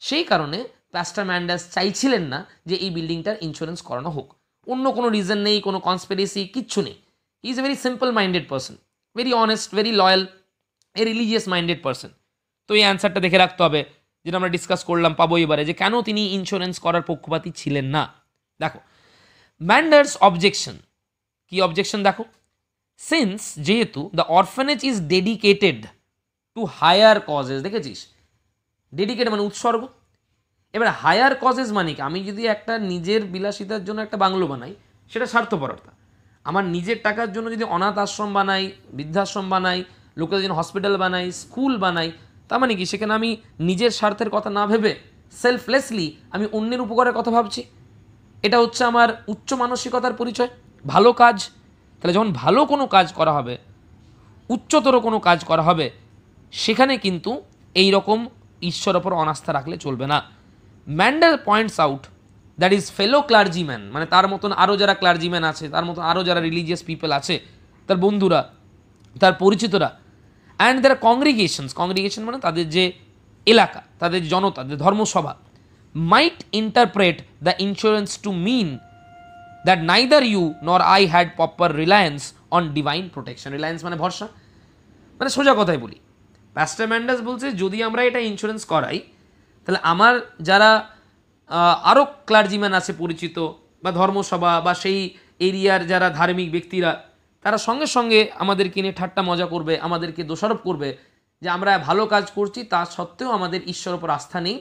সেই কারণে প্যাস্টার ম্যান্ডার্স চাইছিলেন না যে এই বিল্ডিংটার ইন্স্যুরেন্স করানো হোক। অন্য কোনো রিজন নেই, কোনো কনস্পিরেসি কিচ্ছু নেই। He is a very simple minded person, very honest, very loyal, A religious minded person. তো এই অ্যান্সারটা দেখে রাখতে হবে, যেটা আমরা ডিসকাস করলাম, পাবো এবারে, যে কেন তিনি ইন্স্যুরেন্স করার পক্ষপাতী ছিলেন না। দেখো ম্যান্ডার্স অবজেকশন, কি অবজেকশন দেখো, সিন্স যেহেতু the orphanage is dedicated to higher causes, দেখেছিস, ডেডিকেট মানে উৎসর্গ। এবার হায়ার কজেস মানে কি, আমি যদি একটা নিজের বিলাসিতার জন্য একটা বাংলো বানাই সেটা স্বার্থপরতা, আমার নিজের টাকার জন্য যদি অনাথ আশ্রম বানাই, বৃদ্ধাশ্রম বানাই, লোকেদের জন্য হসপিটাল বানাই, স্কুল বানাই, তার মানে কি সেখানে আমি নিজের স্বার্থের কথা না ভেবে সেলফলেসলি আমি অন্যের উপকারের কথা ভাবছি। এটা হচ্ছে আমার উচ্চ মানসিকতার পরিচয়, ভালো কাজ। তাহলে যখন ভালো কোনো কাজ করা হবে, উচ্চতর কোনো কাজ করা হবে, সেখানে কিন্তু এই রকম ঈশ্বর ওপর অনাস্থা রাখলে চলবে না। ম্যান্ডার পয়েন্টস আউট দ্যাট ইজ ফেলো ক্লার্জিম্যান, মানে তার মতন আরও যারা ক্লার্জিম্যান আছে, তার মতন আরও যারা রিলিজিয়াস পিপল আছে, তার বন্ধুরা, তার পরিচিতরা, অ্যান্ড দ্যার কংগ্রিগেশনস, কংগ্রিগেশন মানে তাদের যে এলাকা, তাদের জনতা, তাদের ধর্মসভা, might interpret the insurance to mean that neither you nor I had proper reliance on divine protection. Reliance মানে ভরসা, মানে সোজা কথাই বলি, প্যাস্টার ম্যান্ডার্স বলছে যদি আমরা এটা ইন্স্যুরেন্স করাই, তাহলে আমার যারা আরও ক্লার্জিম্যান আছে পরিচিত, বা ধর্মসভা, বা সেই এরিয়ার যারা ধার্মিক ব্যক্তিরা, তারা সঙ্গে সঙ্গে আমাদেরকে নিয়ে ঠাট্টা মজা করবে, আমাদেরকে দোষারোপ করবে যে আমরা ভালো কাজ করছি, তা সত্ত্বেও আমাদের ঈশ্বর ওপর আস্থা নেই,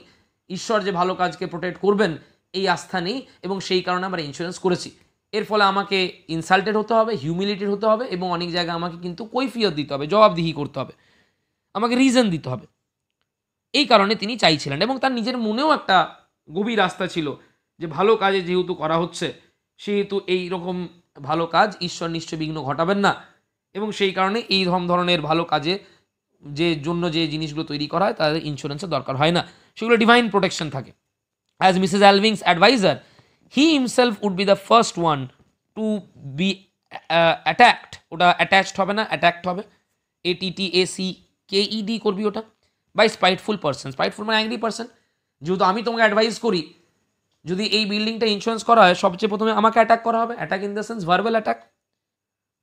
ঈশ্বর যে ভালো কাজকে প্রোটেক্ট করবেন এই আস্থা নেই, এবং সেই কারণে আমরা ইন্স্যুরেন্স করেছি। এর ফলে আমাকে ইনসাল্টেড হতে হবে, হিউমিলিটেড হতে হবে, এবং অনেক জায়গায় আমাকে কিন্তু কৈফিয়ত দিতে হবে, জবাবদিহি করতে হবে, আমাকে রিজন দিতে হবে। এই কারণে তিনি চাইছিলেন, এবং তার নিজের মনেও একটা গভীর আস্থা ছিল যে ভালো কাজে যেহেতু করা হচ্ছে, সেহেতু এই রকম ভালো কাজ ঈশ্বর নিশ্চয় বিঘ্ন ঘটাবেন না, এবং সেই কারণে এই ধরনের ভালো কাজে যে জন্য যে জিনিসগুলো তৈরি করা হয় তাদের ইন্স্যুরেন্সের দরকার হয় না, সেগুলো ডিভাইন প্রোটেকশন থাকে। As Mrs Alving's adviser, he himself would be the first one to be attacked, ওটা অ্যাটাচড হবে না, অ্যাট্যাক্ট হবে, ATTACKED করবি ওটা, বাই স্পাইটফুল পার্সন। স্পাইটফুল মানে অ্যাংরি পার্সন। যেহেতু আমি তোমাকে অ্যাডভাইস করি যদি এই বিল্ডিংটা ইন্স্যুরেন্স করা হয়, সবচেয়ে প্রথমে আমাকে অ্যাটাক করা হবে, attack in the sense verbal attack,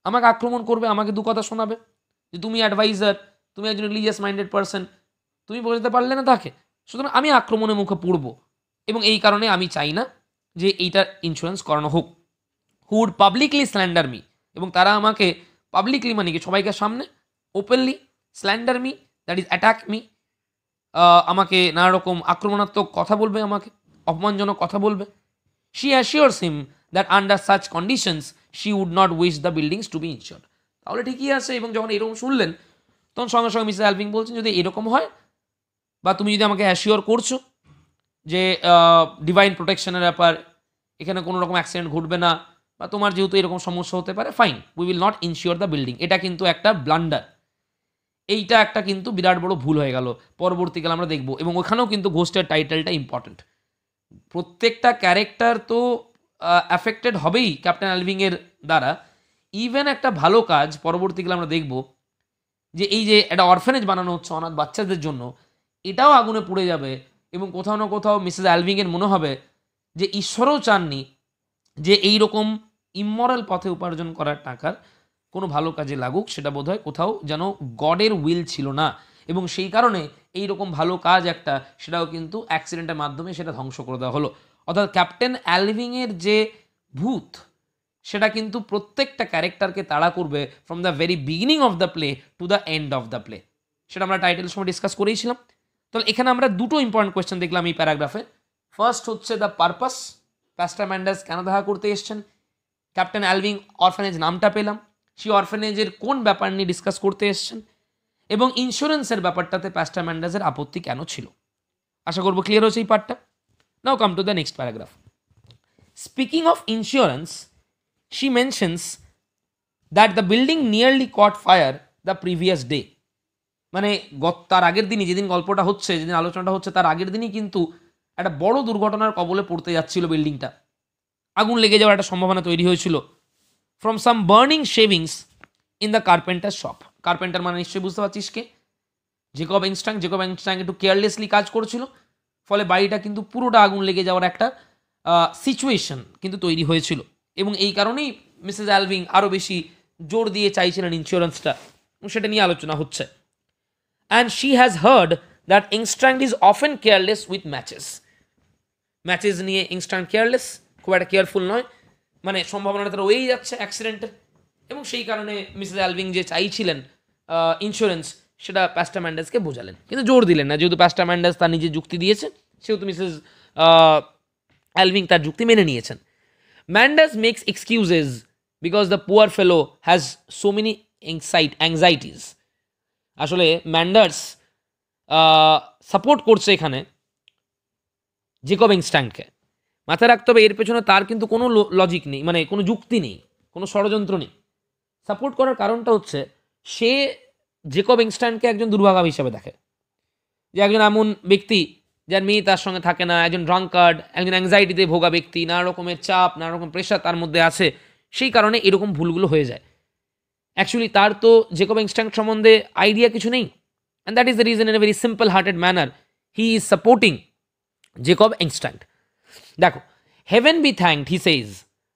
আমাকে আক্রমণ করবে, আমাকে দু কথা শোনাবে যে তুমি অ্যাডভাইজার, তুমি একজন রিলিজিয়াস মাইন্ডেড পার্সন, তুমি বোঝাতে পারলে না তাকে, সুতরাং আমি আক্রমণের মুখে পড়ব, এবং এই কারণে আমি চাই না যে এইটার ইন্স্যুরেন্স করানো হোক। Who would publicly slander me, এবং তারা আমাকে পাবলিকলি মানে কি সবাইকে সামনে openly slander me, that is attack me, আমাকে নানা রকম আক্রমণাত্মক কথা বলবে, আমাকে অপমানজনক কথা বলবে। She assures him that under such conditions she would not wish the buildings to be insured. তাহলে ঠিকই আছে, এবং যখন এরকম শুনলেন তখন সঙ্গে সঙ্গে মিসেস অ্যালভিং বলছেন যদি এরকম হয়, বা তুমি যদি আমাকে অ্যাসিওর করছো যে ডিভাইন প্রোটেকশনের ব্যাপার, এখানে কোনো রকম অ্যাক্সিডেন্ট ঘটবে না, বা তোমার যেহেতু এরকম সমস্যা হতে পারে, fine, we will not ensure the building. এটা কিন্তু একটা ব্লান্ডার, এইটা একটা কিন্তু বিরাট বড় ভুল হয়ে গেল, পরবর্তীকালে আমরা দেখব। এবং ওখানেও কিন্তু ঘোস্টের টাইটেলটা ইম্পর্টেন্ট, প্রত্যেকটা ক্যারেক্টার তো অ্যাফেক্টেড হবেই ক্যাপ্টেন অ্যালভিংয়ের দ্বারা। ইভেন একটা ভালো কাজ পরবর্তীকালে আমরা দেখব যে এই যে একটা অরফানেজ বানানো হচ্ছে অনাথ বাচ্চাদের জন্য, এটাও আগুনে পুড়ে যাবে। এবং কোথাও না কোথাও মিসেস অ্যালভিংয়ের মনে হবে যে ঈশ্বরও চাননি যে এই রকম ইমমরাল পথে উপার্জন করার টাকার কোনো ভালো কাজে লাগুক, সেটা বোধহয় কোথাও যেন গডের উইল ছিল না। এবং সেই কারণে এই রকম ভালো কাজ একটা, সেটাও কিন্তু অ্যাক্সিডেন্টের মাধ্যমে সেটা ধ্বংস করে দেওয়া হলো। অর্থাৎ ক্যাপ্টেন অ্যালভিংয়ের যে ভূত, সেটা কিন্তু প্রত্যেকটা ক্যারেক্টারকে তাড়া করবে from the very beginning of the play to the end of the play. সেটা আমরা টাইটেলের সময় ডিসকাস করেইছিলাম। তাহলে এখানে আমরা দুটো ইম্পর্টেন্ট কোয়েশ্চেন দেখলাম এই প্যারাগ্রাফে। ফার্স্ট হচ্ছে দ্য পারপাস, প্যাস্টার ম্যান্ডাস কেন দেখা করতে এসছেন। ক্যাপ্টেন অ্যালভিং অরফানেজ নামটা পেলাম, সেই অরফানেজের কোন ব্যাপার নিয়ে ডিসকাস করতে এসছেন, এবং ইন্স্যুরেন্সের ব্যাপারটাতে প্যাস্টার ম্যান্ডাসের আপত্তি কেন ছিল। আশা করবো ক্লিয়ার হচ্ছে এই পার্টটা। Now come to the next paragraph. Speaking of insurance, she mentions that the building nearly caught fire the previous day. মানে তার আগের দিনই, যেদিন গল্পটা হচ্ছে, যেদিন আলোচনাটা হচ্ছে, তার আগের দিনই কিন্তু একটা বড় দুর্ঘটনার কবলে পড়তে যাচ্ছিল বিল্ডিংটা। আগুন লেগে যাওয়ার একটা সম্ভাবনা তৈরি হয়েছিল। From some burning shavings in the carpenter shop. Carpenter মানে নিশ্চয়ই বুঝতে পারছিস কে? জেকব এংস্ট্রাং। জেকব এংস্ট্রাং একটু কেয়ারলেসলি কাজ করছিল, ফলে বাড়িটা কিন্তু পুরোটা আগুন লেগে যাওয়ার একটা সিচুয়েশন কিন্তু তৈরি হয়েছিল। এবং এই কারণেই মিসেস অ্যালভিং আরও বেশি জোর দিয়ে চাইছিলেন ইন্স্যুরেন্সটা, সেটা নিয়ে আলোচনা হচ্ছে। And she has heard that Engstrand is often careless with matches. Matches নিয়ে এংস্ট্রাং কেয়ারলেস, খুব একটা কেয়ারফুল নয়, মানে সম্ভাবনাটা তারা রয়েই যাচ্ছে অ্যাক্সিডেন্টের। এবং সেই কারণে মিসেস অ্যালভিং যে চাইছিলেন ইন্স্যুরেন্স, সেটা প্যাস্টার ম্যান্ডাসকে বোঝালেন, কিন্তু জোর দিলেন না। যেহেতু প্যাস্টার ম্যান্ডাস তার নিজের যুক্তি দিয়েছে, সেহেতু মিসেস অ্যালভিং তার যুক্তি মেনে নিয়েছেন। Manders makes excuses because the poor fellow has so many anxieties. আসলে ম্যান্ডার্স সাপোর্ট করছে এখানে জেকব এংস্ট্রাংকে। মাথায় রাখতে হবে এর পেছনে তার কিন্তু কোনো লজিক নেই, মানে কোনো যুক্তি নেই, কোনো ষড়যন্ত্র নেই। সাপোর্ট করার কারণটা হচ্ছে সে জেকব এংস্ট্রাংকে একজন দুর্ভাগা হিসাবে দেখে, যে একজন এমন ব্যক্তি যার মেয়ে তার সঙ্গে থাকে না, একজন ড্রাঙ্কার্ড, একজন অ্যাংজাইটিতে ভোগা ব্যক্তি, নানা রকমের চাপ, নানা রকম প্রেশার তার মধ্যে আছে, সেই কারণে এরকম ভুলগুলো হয়ে যায়। অ্যাকচুয়ালি তার তো জেকব এংস্ট্রাং সম্বন্ধে আইডিয়া কিছু নেই, and that is the reason in a very simple hearted manner he is supporting Jacob Engstrand. দেখো, heaven be thanked he says,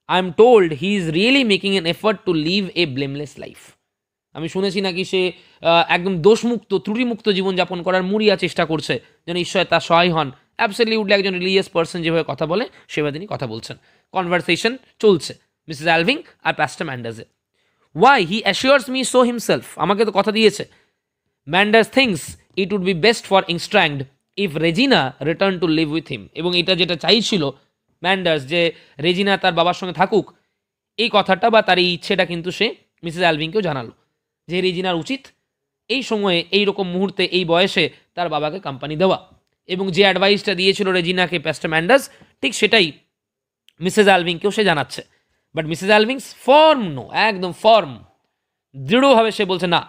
I am told he is really making an effort to live a blameless life. আমি শুনেছি নাকি সে একদম দোষমুক্ত, ত্রুটিমুক্ত জীবনযাপন করার মুড়িয়া চেষ্টা করছে, যেন ঈশ্বর তার সহায় হন। অ্যাবসলিউটলি একজন রিলিজিয়াস পার্সন যেভাবে কথা বলে সেভাবে তিনি কথা বলছেন। কনভারসেশন চলছে মিসেস অ্যালভিং আর প্যাস্টার ম্যান্ডাসে। Why he assures me so himself, আমাকে তো কথা দিয়েছে। Manders thinks it would be best for Engstrand if Regina return to live with him. এবং এটা যেটা চাইছিল ম্যান্ডাস, যে রেজিনা তার বাবার সঙ্গে থাকুক, এই কথাটা বা তার এই ইচ্ছেটা কিন্তু সে মিসেস অ্যালভিংকেও জানালো, যে রেজিনার উচিত এই সময়ে, এই রকম মুহূর্তে, এই বয়সে তার বাবাকে কোম্পানি দেওয়া। এবং যে অ্যাডভাইসটা দিয়েছিল রেজিনাকে প্যাস্টার ম্যান্ডাস, ঠিক সেটাই মিসেস অ্যালভিংকেও সে জানাচ্ছে। বাট মিসেস অ্যালভিংস ফার্ম নো, একদম ফার্ম, দৃঢ়ভাবে সে বলছে না।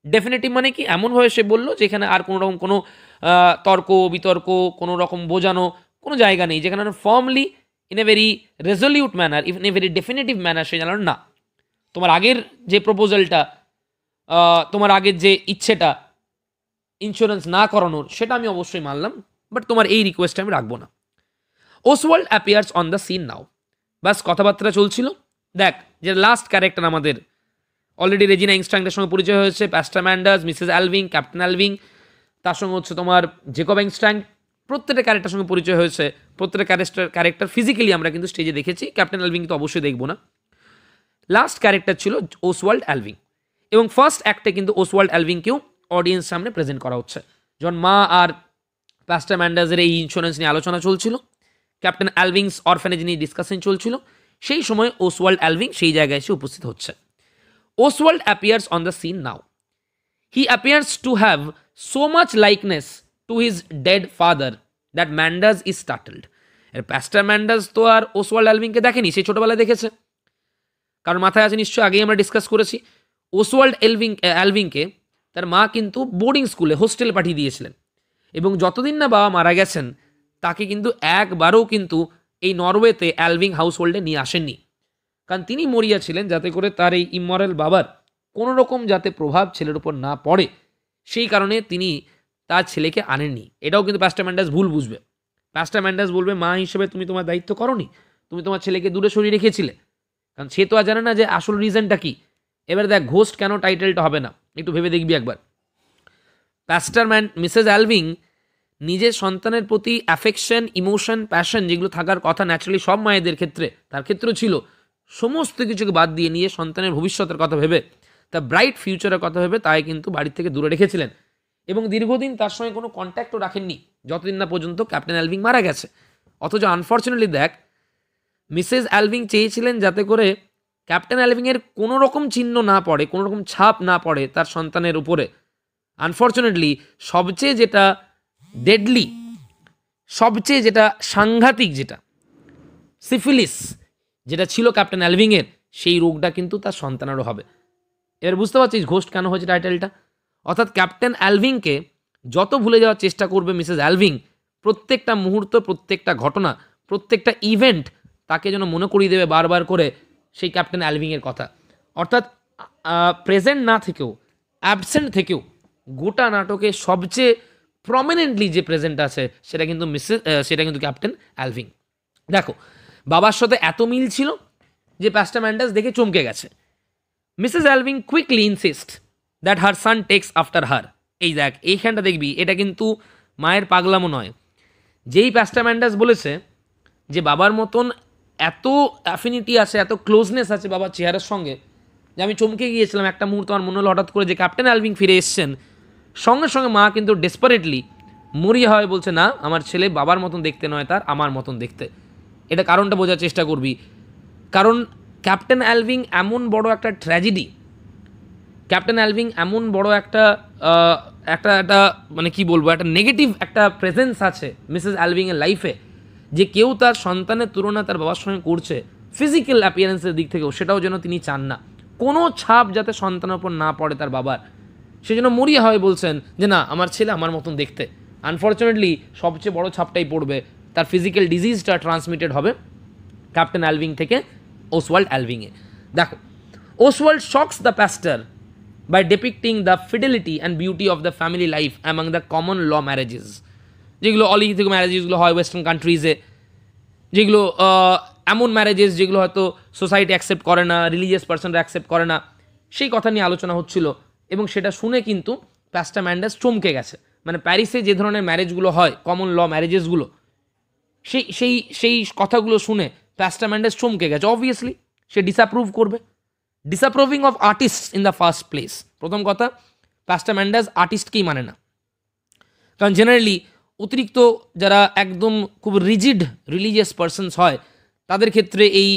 ডেফিনেটিভ মানে কি, এমনভাবে সে বললো যেখানে আর কোনো রকম কোনো তর্ক বিতর্ক, কোনো রকম বোঝানো কোনো জায়গা নেই, যেখানে firmly in a very resolute manner, in a very definitive manner সে জানালো না, তোমার আগের যে প্রপোজালটা, তোমার আগের যে ইচ্ছেটা ইন্স্যুরেন্স না করানোর, সেটা আমি অবশ্যই মানলাম, বাট তোমার এই রিকোয়েস্টটা আমি রাখবো না। Oswald appears on the scene now. বাস কথাবার্তা চলছিল। দেখ, যে লাস্ট ক্যারেক্টার আমাদের অলরেডি রেজিনা এংস্ট্রাংয়ের সঙ্গে পরিচয় হয়েছে, প্যাস্টার ম্যান্ডাস, মিসেস অ্যালভিং, ক্যাপ্টেন অ্যালভিং, তার সঙ্গে হচ্ছে তোমার জেকব এংস্ট্রাং, প্রত্যেকটা ক্যারেক্টার সঙ্গে পরিচয় হয়েছে। প্রত্যেকটা ক্যারেক্টার ফিজিক্যালি আমরা কিন্তু স্টেজে দেখেছি, ক্যাপ্টেন অ্যালভিং তো অবশ্যই দেখবো না। লাস্ট ক্যারেক্টার ছিল ওসওয়াল্ড অ্যালভিং, এবং ফার্স্ট অ্যাক্টে কিন্তু ওসওয়াল্ড অ্যালভিংকেও অডিয়েন্স সামনে প্রেজেন্ট করা হচ্ছে। যখন মা আর প্যাস্টার ম্যান্ডাসের এই ইন্স্যুরেন্স নিয়ে আলোচনা চলছিল, ক্যাপ্টেন অ্যালভিংস অরফানেজ নিয়ে ডিসকাশন চলছিল, সেই সময় ওসওয়াল্ড অ্যালভিং সেই জায়গায় এসে উপস্থিত হচ্ছে। Oswald appears on the scene now. He appears to have so much likeness to his dead father that Manders is startled. প্যাস্টার ম্যান্ডাস তো আর ওসওয়াল্ড অ্যালভিংকে দেখেনি, সেই ছোটবেলায় দেখেছে, কারণ মাথায় আছে নিশ্চয়ই, আগেই আমরা ডিসকাস করেছি, ওসওয়াল্ড অ্যালভিংকে তার মা কিন্তু বোর্ডিং স্কুলে, হোস্টেলে পাঠিয়ে দিয়েছিলেন, এবং যতদিন না বাবা মারা গেছেন তাকে কিন্তু একবারও কিন্তু এই নরওয়েতে অ্যালভিং হাউস হোল্ডে নিয়ে আসেননি, কারণ তিনি মরিয়া ছিলেন যাতে করে তার এই ইমমরাল বাবার কোনো রকম যাতে প্রভাব ছেলের উপর না পড়ে সেই কারণে তিনি তার ছেলেকে আনেননি। এটাও কিন্তু প্যাস্টার ম্যান্ডাস ভুল বুঝবে। প্যাস্টার ম্যান্ডাস বলবে মা হিসেবে তুমি তোমার দায়িত্ব করোনি, তুমি তোমার ছেলেকে দূরে সরিয়ে রেখেছিলে, কারণ সে তো আর জানে না যে আসল রিজনটা কি। এবার দেখ ঘোস্ট কেন টাইটেলটা হবে না, একটু ভেবে দেখবি একবার। মিসেস অ্যালভিং নিজের সন্তানের প্রতি অ্যাফেকশন, ইমোশন, প্যাশন যেগুলো থাকার কথা ন্যাচারালি সব মায়েদের ক্ষেত্রে, তার ক্ষেত্রেও ছিল, সমস্ত কিছুকে বাদ দিয়ে নিয়ে সন্তানের ভবিষ্যতের কথা ভেবে, তার ব্রাইট ফিউচারের কথা ভেবে তাই কিন্তু বাড়ির থেকে দূরে রেখেছিলেন এবং দীর্ঘদিন তার সঙ্গে কোনো কন্ট্যাক্টও রাখেননি যতদিন না পর্যন্ত ক্যাপ্টেন অ্যালভিং মারা গেছে। অথচ আনফর্চুনেটলি দেখ, মিসেস অ্যালভিং চেয়েছিলেন যাতে করে ক্যাপ্টেন অ্যালভিংয়ের কোনো রকম চিহ্ন না পড়ে, কোনো রকম ছাপ না পড়ে তার সন্তানের উপরে। আনফর্চুনেটলি সবচেয়ে যেটা ডেডলি, সবচেয়ে যেটা সাংঘাতিক, যেটা সিফিলিস যেটা ছিল ক্যাপ্টেন অ্যালভিংয়ের, সেই রোগটা কিন্তু তার সন্তানেরও হবে। এবার বুঝতে পারছিস ঘোস্ট কেন হয়েছে টাইটেলটা। অর্থাৎ ক্যাপ্টেন অ্যালভিংকে যত ভুলে যাওয়ার চেষ্টা করবে মিসেস অ্যালভিং, প্রত্যেকটা মুহূর্ত, প্রত্যেকটা ঘটনা, প্রত্যেকটা ইভেন্ট তাকে যেন মনে করিয়ে দেবে বারবার করে সেই ক্যাপ্টেন অ্যালভিংয়ের কথা। অর্থাৎ প্রেজেন্ট না থেকেও, অ্যাবসেন্ট থেকেও গোটা নাটকে সবচেয়ে প্রমিনেন্টলি যে প্রেজেন্ট আছে সেটা কিন্তু ক্যাপ্টেন অ্যালভিং। দেখো বাবার সাথে এত মিল ছিল যে প্যাস্টার ম্যান্ডাস দেখে চমকে গেছে। Mrs Alving quickly insist that her son takes after her. এই দেখ এইখানটা দেখবি, এটা কিন্তু মায়ের পাগলামো নয়। যেই প্যাস্টার ম্যান্ডাস বলেছে যে বাবার মতন এত অ্যাফিনিটি আছে, এত ক্লোজনেস আছে বাবার চেহারার সঙ্গে, যে আমি চমকে গিয়েছিলাম একটা মুহূর্ত। আমার মনে হলো হঠাৎ করে যে ক্যাপ্টেন অ্যালভিং ফিরে এসছেন। সঙ্গে সঙ্গে মা কিন্তু ডেসপারেটলি মরিয়া হয় বলছে, না আমার ছেলে বাবার মতন দেখতে নয়, তার আমার মতন দেখতে। এটা কারণটা বোঝার চেষ্টা করবি। কারণ ক্যাপ্টেন অ্যালভিং এমন বড় একটা ট্র্যাজেডি, ক্যাপ্টেন অ্যালভিং এমন বড় একটা একটা মানে কি বলবো, একটা নেগেটিভ একটা প্রেজেন্স আছে মিসেস অ্যালভিংয়ের লাইফে, যে কেউ তার সন্তানের তুলনা তার বাবার সঙ্গে করছে ফিজিক্যাল অ্যাপিয়ারেন্সের দিক থেকেও, সেটাও যেন তিনি চান না। কোনো ছাপ যাতে সন্তানের ওপর না পড়ে তার বাবার, সেজন্য মরিয়া হয় বলছেন যে না আমার ছেলে আমার মতন দেখতে। আনফর্চুনেটলি সবচেয়ে বড় ছাপটাই পড়বে, তার ফিজিক্যাল ডিজিজটা ট্রান্সমিটেড হবে ক্যাপ্টেন অ্যালভিং থেকে ওসওয়াল্ড অ্যালভিংয়ে। দেখো Oswald shocks the প্যাস্টার by depicting the fidelity and beauty of the family life among the common law marriages, যেগুলো অলিখিত ম্যারেজেসগুলো হয় ওয়েস্টার্ন কান্ট্রিজে, যেগুলো এমন ম্যারেজেস যেগুলো হয়তো সোসাইটি অ্যাকসেপ্ট করে না, রিলিজিয়াস পার্সনরা অ্যাকসেপ্ট করে না, সেই কথা নিয়ে আলোচনা হচ্ছিল। এবং সেটা শুনে কিন্তু প্যাস্টার ম্যান্ডাস চমকে গেছে। মানে প্যারিসে যে ধরনের ম্যারেজগুলো হয়, কমন ল ম্যারেজেসগুলো, সেই কথাগুলো শুনে প্যাস্টার ম্যান্ডাস চমকে গেছে। অবভিয়াসলি সে ডিসঅ্যাপ্রুভ করবে। Disapproving of artist in the first place. প্রথম কথা, প্যাস্টার ম্যান্ডাস আর্টিস্টকেই মানে না, কারণ জেনারেলি অতিরিক্ত যারা একদম খুব রিজিড রিলিজিয়াস পার্সনস হয় তাদের ক্ষেত্রে এই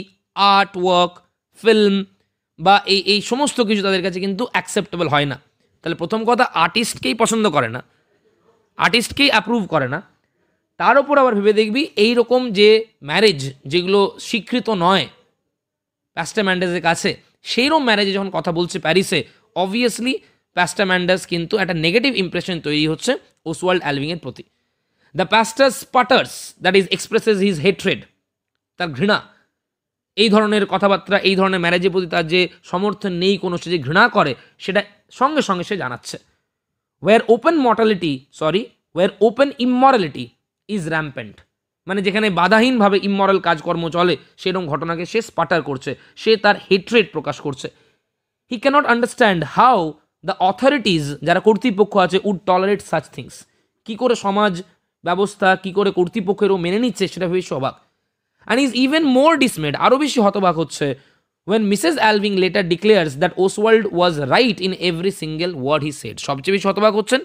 আর্ট ওয়ার্ক, ফিল্ম বা এই সমস্ত কিছু তাদের কাছে কিন্তু অ্যাকসেপ্টেবল হয় না। তাহলে প্রথম কথা, আর্টিস্টকেই পছন্দ করে না, আর্টিস্টকেই অ্যাপ্রুভ করে না। তার ওপর আবার ভেবে দেখবি এই রকম যে ম্যারেজ যেগুলো স্বীকৃত নয় প্যাস্টার ম্যান্ডাসের কাছে, সেইরকম ম্যারেজে যখন কথা বলছে প্যারিসে, অবভিয়াসলি প্যাস্টার ম্যান্ডাস কিন্তু একটা নেগেটিভ ইমপ্রেশন তৈরি হচ্ছে ওসওয়াল্ড অ্যালভিংয়ের প্রতি। The pastor sputters, that is expresses his hatred, তার ঘৃণা, এই ধরনের কথাবার্তা, এই ধরনের ম্যারেজের প্রতি তার যে সমর্থন নেই কোনো, সে যে ঘৃণা করে সেটা সঙ্গে সঙ্গে সে জানাচ্ছে। ওয়ার ওপেন ইমমরালিটি ইজ র্যাম্পেন্ট, মানে যেখানে বাধাহীনভাবে ইমমরাল কাজকর্ম চলে সেরকম ঘটনাকে সে স্পাটার করছে, সে তার হেট্রেড প্রকাশ করছে। He cannot understand how the authorities, যারা কর্তৃপক্ষ আছে, উড টলারেট সাচ থিংস। কী করে সমাজ ব্যবস্থা, কী করে কর্তৃপক্ষেরও মেনে নিচ্ছে সেটা ভেবে সে অবাক। অ্যান্ড ইজ ইভেন মোর ডিসমেড, আরও বেশি হতবাক হচ্ছে, when Mrs. Alving later declares that Oswald was right in every single word he said. সবচেয়ে বেশি হতবাক হচ্ছেন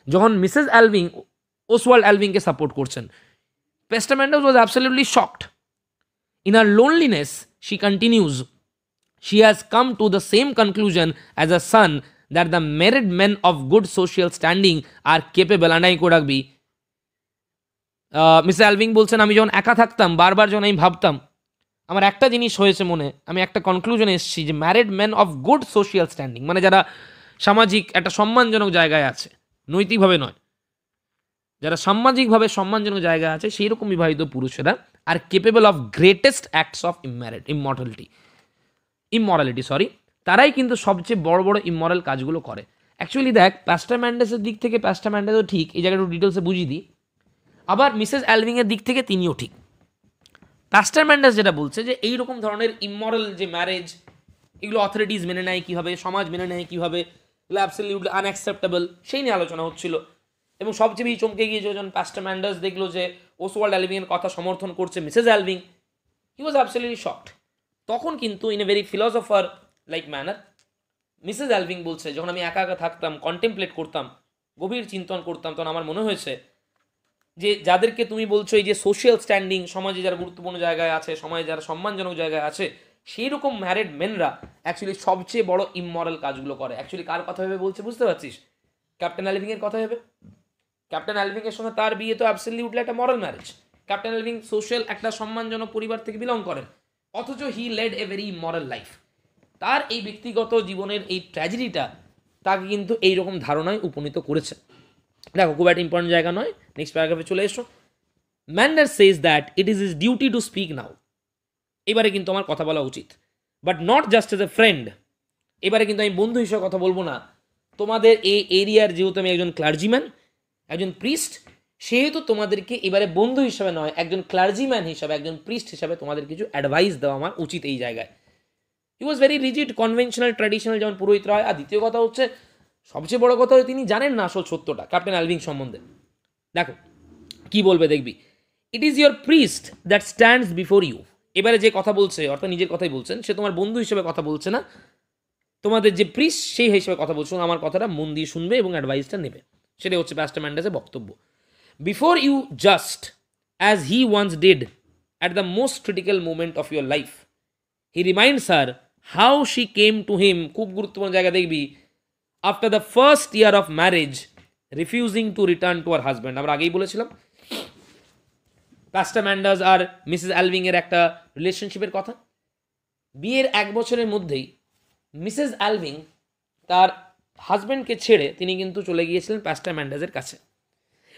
যখন মিসেস অ্যালভিং ওসওয়াল্ড অ্যালভিংকে সাপোর্ট করছেন। Pastor Manders was absolutely shocked. In her loneliness, she continues, she has come to the same conclusion as her son that the married men of good social standing are capable, and I could be Mrs Alving বলছেন, আমি যখন একা থাকতাম বারবার যখন আমি ভাবতাম, আমার একটা জিনিস হয়েছে মনে, আমি একটা কনক্লুশনে এসেছি যে married man of good social standing, মানে যারা সামাজিক একটা সম্মানজনক জায়গায় আছে, নৈতিকভাবে নয়, যারা সামাজিকভাবে সম্মানজনক জায়গায় আছে, সেই রকম বিবাহিত পুরুষেরা are capable of greatest acts of immorality, তারাই কিন্তু সবচেয়ে বড় বড় ইমমরাল কাজগুলো করে। অ্যাকচুয়ালি দেখ, প্যাস্টার ম্যান্ডেসের দিক থেকে প্যাস্টার ম্যান্ডেসও ঠিক, এই জায়গাটা একটু ডিটেলসে বুঝিয়ে দিই। আবার মিসেস অ্যালভিংয়ের দিক থেকে তিনিও ঠিক। প্যাস্টার ম্যান্ডেস যেটা বলছে যে এইরকম ধরনের ইমমরাল যে ম্যারেজ, এগুলো অথরিটিস মেনে নেয় কীভাবে, সমাজ মেনে নেয় কীভাবে, এগুলো অ্যাবসলিউটলি আনঅ্যাকসেপ্টেবল, সেই নিয়ে আলোচনা হচ্ছিল। এবং সবচেয়ে বেশি চমকে গিয়েছে যখন প্যাস্টার ম্যান্ডেস দেখলো যে ওসওয়াল্ড অ্যালভিংয়ের কথা সমর্থন করছে Mrs Alving, he was absolutely shocked. তখন কিন্তু in a very philosopher like manner Mrs Alving বলছে, যখন আমি একা একা থাকতাম, কন্টেমপ্লেট করতাম, গভীর চিন্তন করতাম, তখন আমার মনে হয়েছে যে যাদেরকে তুমি বলছো এই যে সোশ্যাল স্ট্যান্ডিং, সমাজে যারা গুরুত্বপূর্ণ জায়গায় আছে, সমাজে যারা সম্মানজনক জায়গায় আছে, সেই রকম ম্যারিড মেনরা অ্যাকচুয়ালি সবচেয়ে বড় ইমমরাল কাজগুলো করে। অ্যাকচুয়ালি কার কথা ভেবে বলছে বুঝতে পারছিস? ক্যাপ্টেন অ্যালভিংয়ের কথা ভেবে। ক্যাপ্টেন অ্যালভিংয়ের সঙ্গে তার বিয়ে তো অ্যাবসলিউটলি একটা moral marriage. Captain Alving social একটা সম্মানজনক পরিবার থেকে বিলং করেন, অথচ he led a very immoral life. তার এই ব্যক্তিগত জীবনের এই ট্র্যাজেডিটা তাকে কিন্তু এইরকম ধারণায় উপনীত করেছে। দেখো, খুব একটা ইম্পর্টেন্ট জায়গা নয়, নেক্সট প্যারাগ্রাফে চলে এসো। Manders says that it is his duty to speak now. এবারে কিন্তু আমার কথা বলা উচিত, but not just as a friend. এবারে কিন্তু আমি বন্ধু হিসেবে কথা বলবো না। তোমাদের এই এরিয়ার যেহেতু আমি একজন ক্লার্জিম্যান, একজন প্রিস্ট, সেহেতু তোমাদেরকে এবারে বন্ধু হিসাবে নয়, একজন ক্লার্জিম্যান হিসাবে, একজন প্রিস্ট হিসাবে তোমাদের কিছু অ্যাডভাইস দেওয়া আমার উচিত এই জায়গায়। He was very rigid, conventional, traditional, যেমন পুরোহিতরা হয়। আর দ্বিতীয় কথা হচ্ছে, সবচেয়ে বড় কথা হচ্ছে তিনি জানেন না আসল সত্যটা ক্যাপ্টেন অ্যালভিং সম্বন্ধে। দেখো কি বলবে, দেখবি। It is your priest that stands before you. এবারে যে কথা বলছে, অর্থাৎ নিজের কথাই বলছেন, সে তোমার বন্ধু হিসেবে কথা বলছে না, তোমাদের যে প্রিস্ট সেই হিসেবে কথা বলছো। আমার কথাটা মন দিয়ে শুনবে এবং অ্যাডভাইসটা নেবে। সেটাই হচ্ছে প্যাস্টার ম্যান্ডেসের বক্তব্য। Before you just as he once did at the most critical moment of your life, he reminds her how she came to him. খুব গুরুত্বপূর্ণ জায়গা দেখবি। After the first year of marriage refusing to return to her husband. আমরা আগেই বলেছিলাম প্যাস্টার ম্যান্ডাস আর Mrs অ্যালভিংয়ের একটা রিলেশনশিপের কথা। বিয়ের 1 বছরের মধ্যেই মিসেস অ্যালভিং তার হাজব্যান্ডকে ছেড়ে তিনি কিন্তু চলে গিয়েছিলেন প্যাস্টার ম্যান্ডাসের কাছে।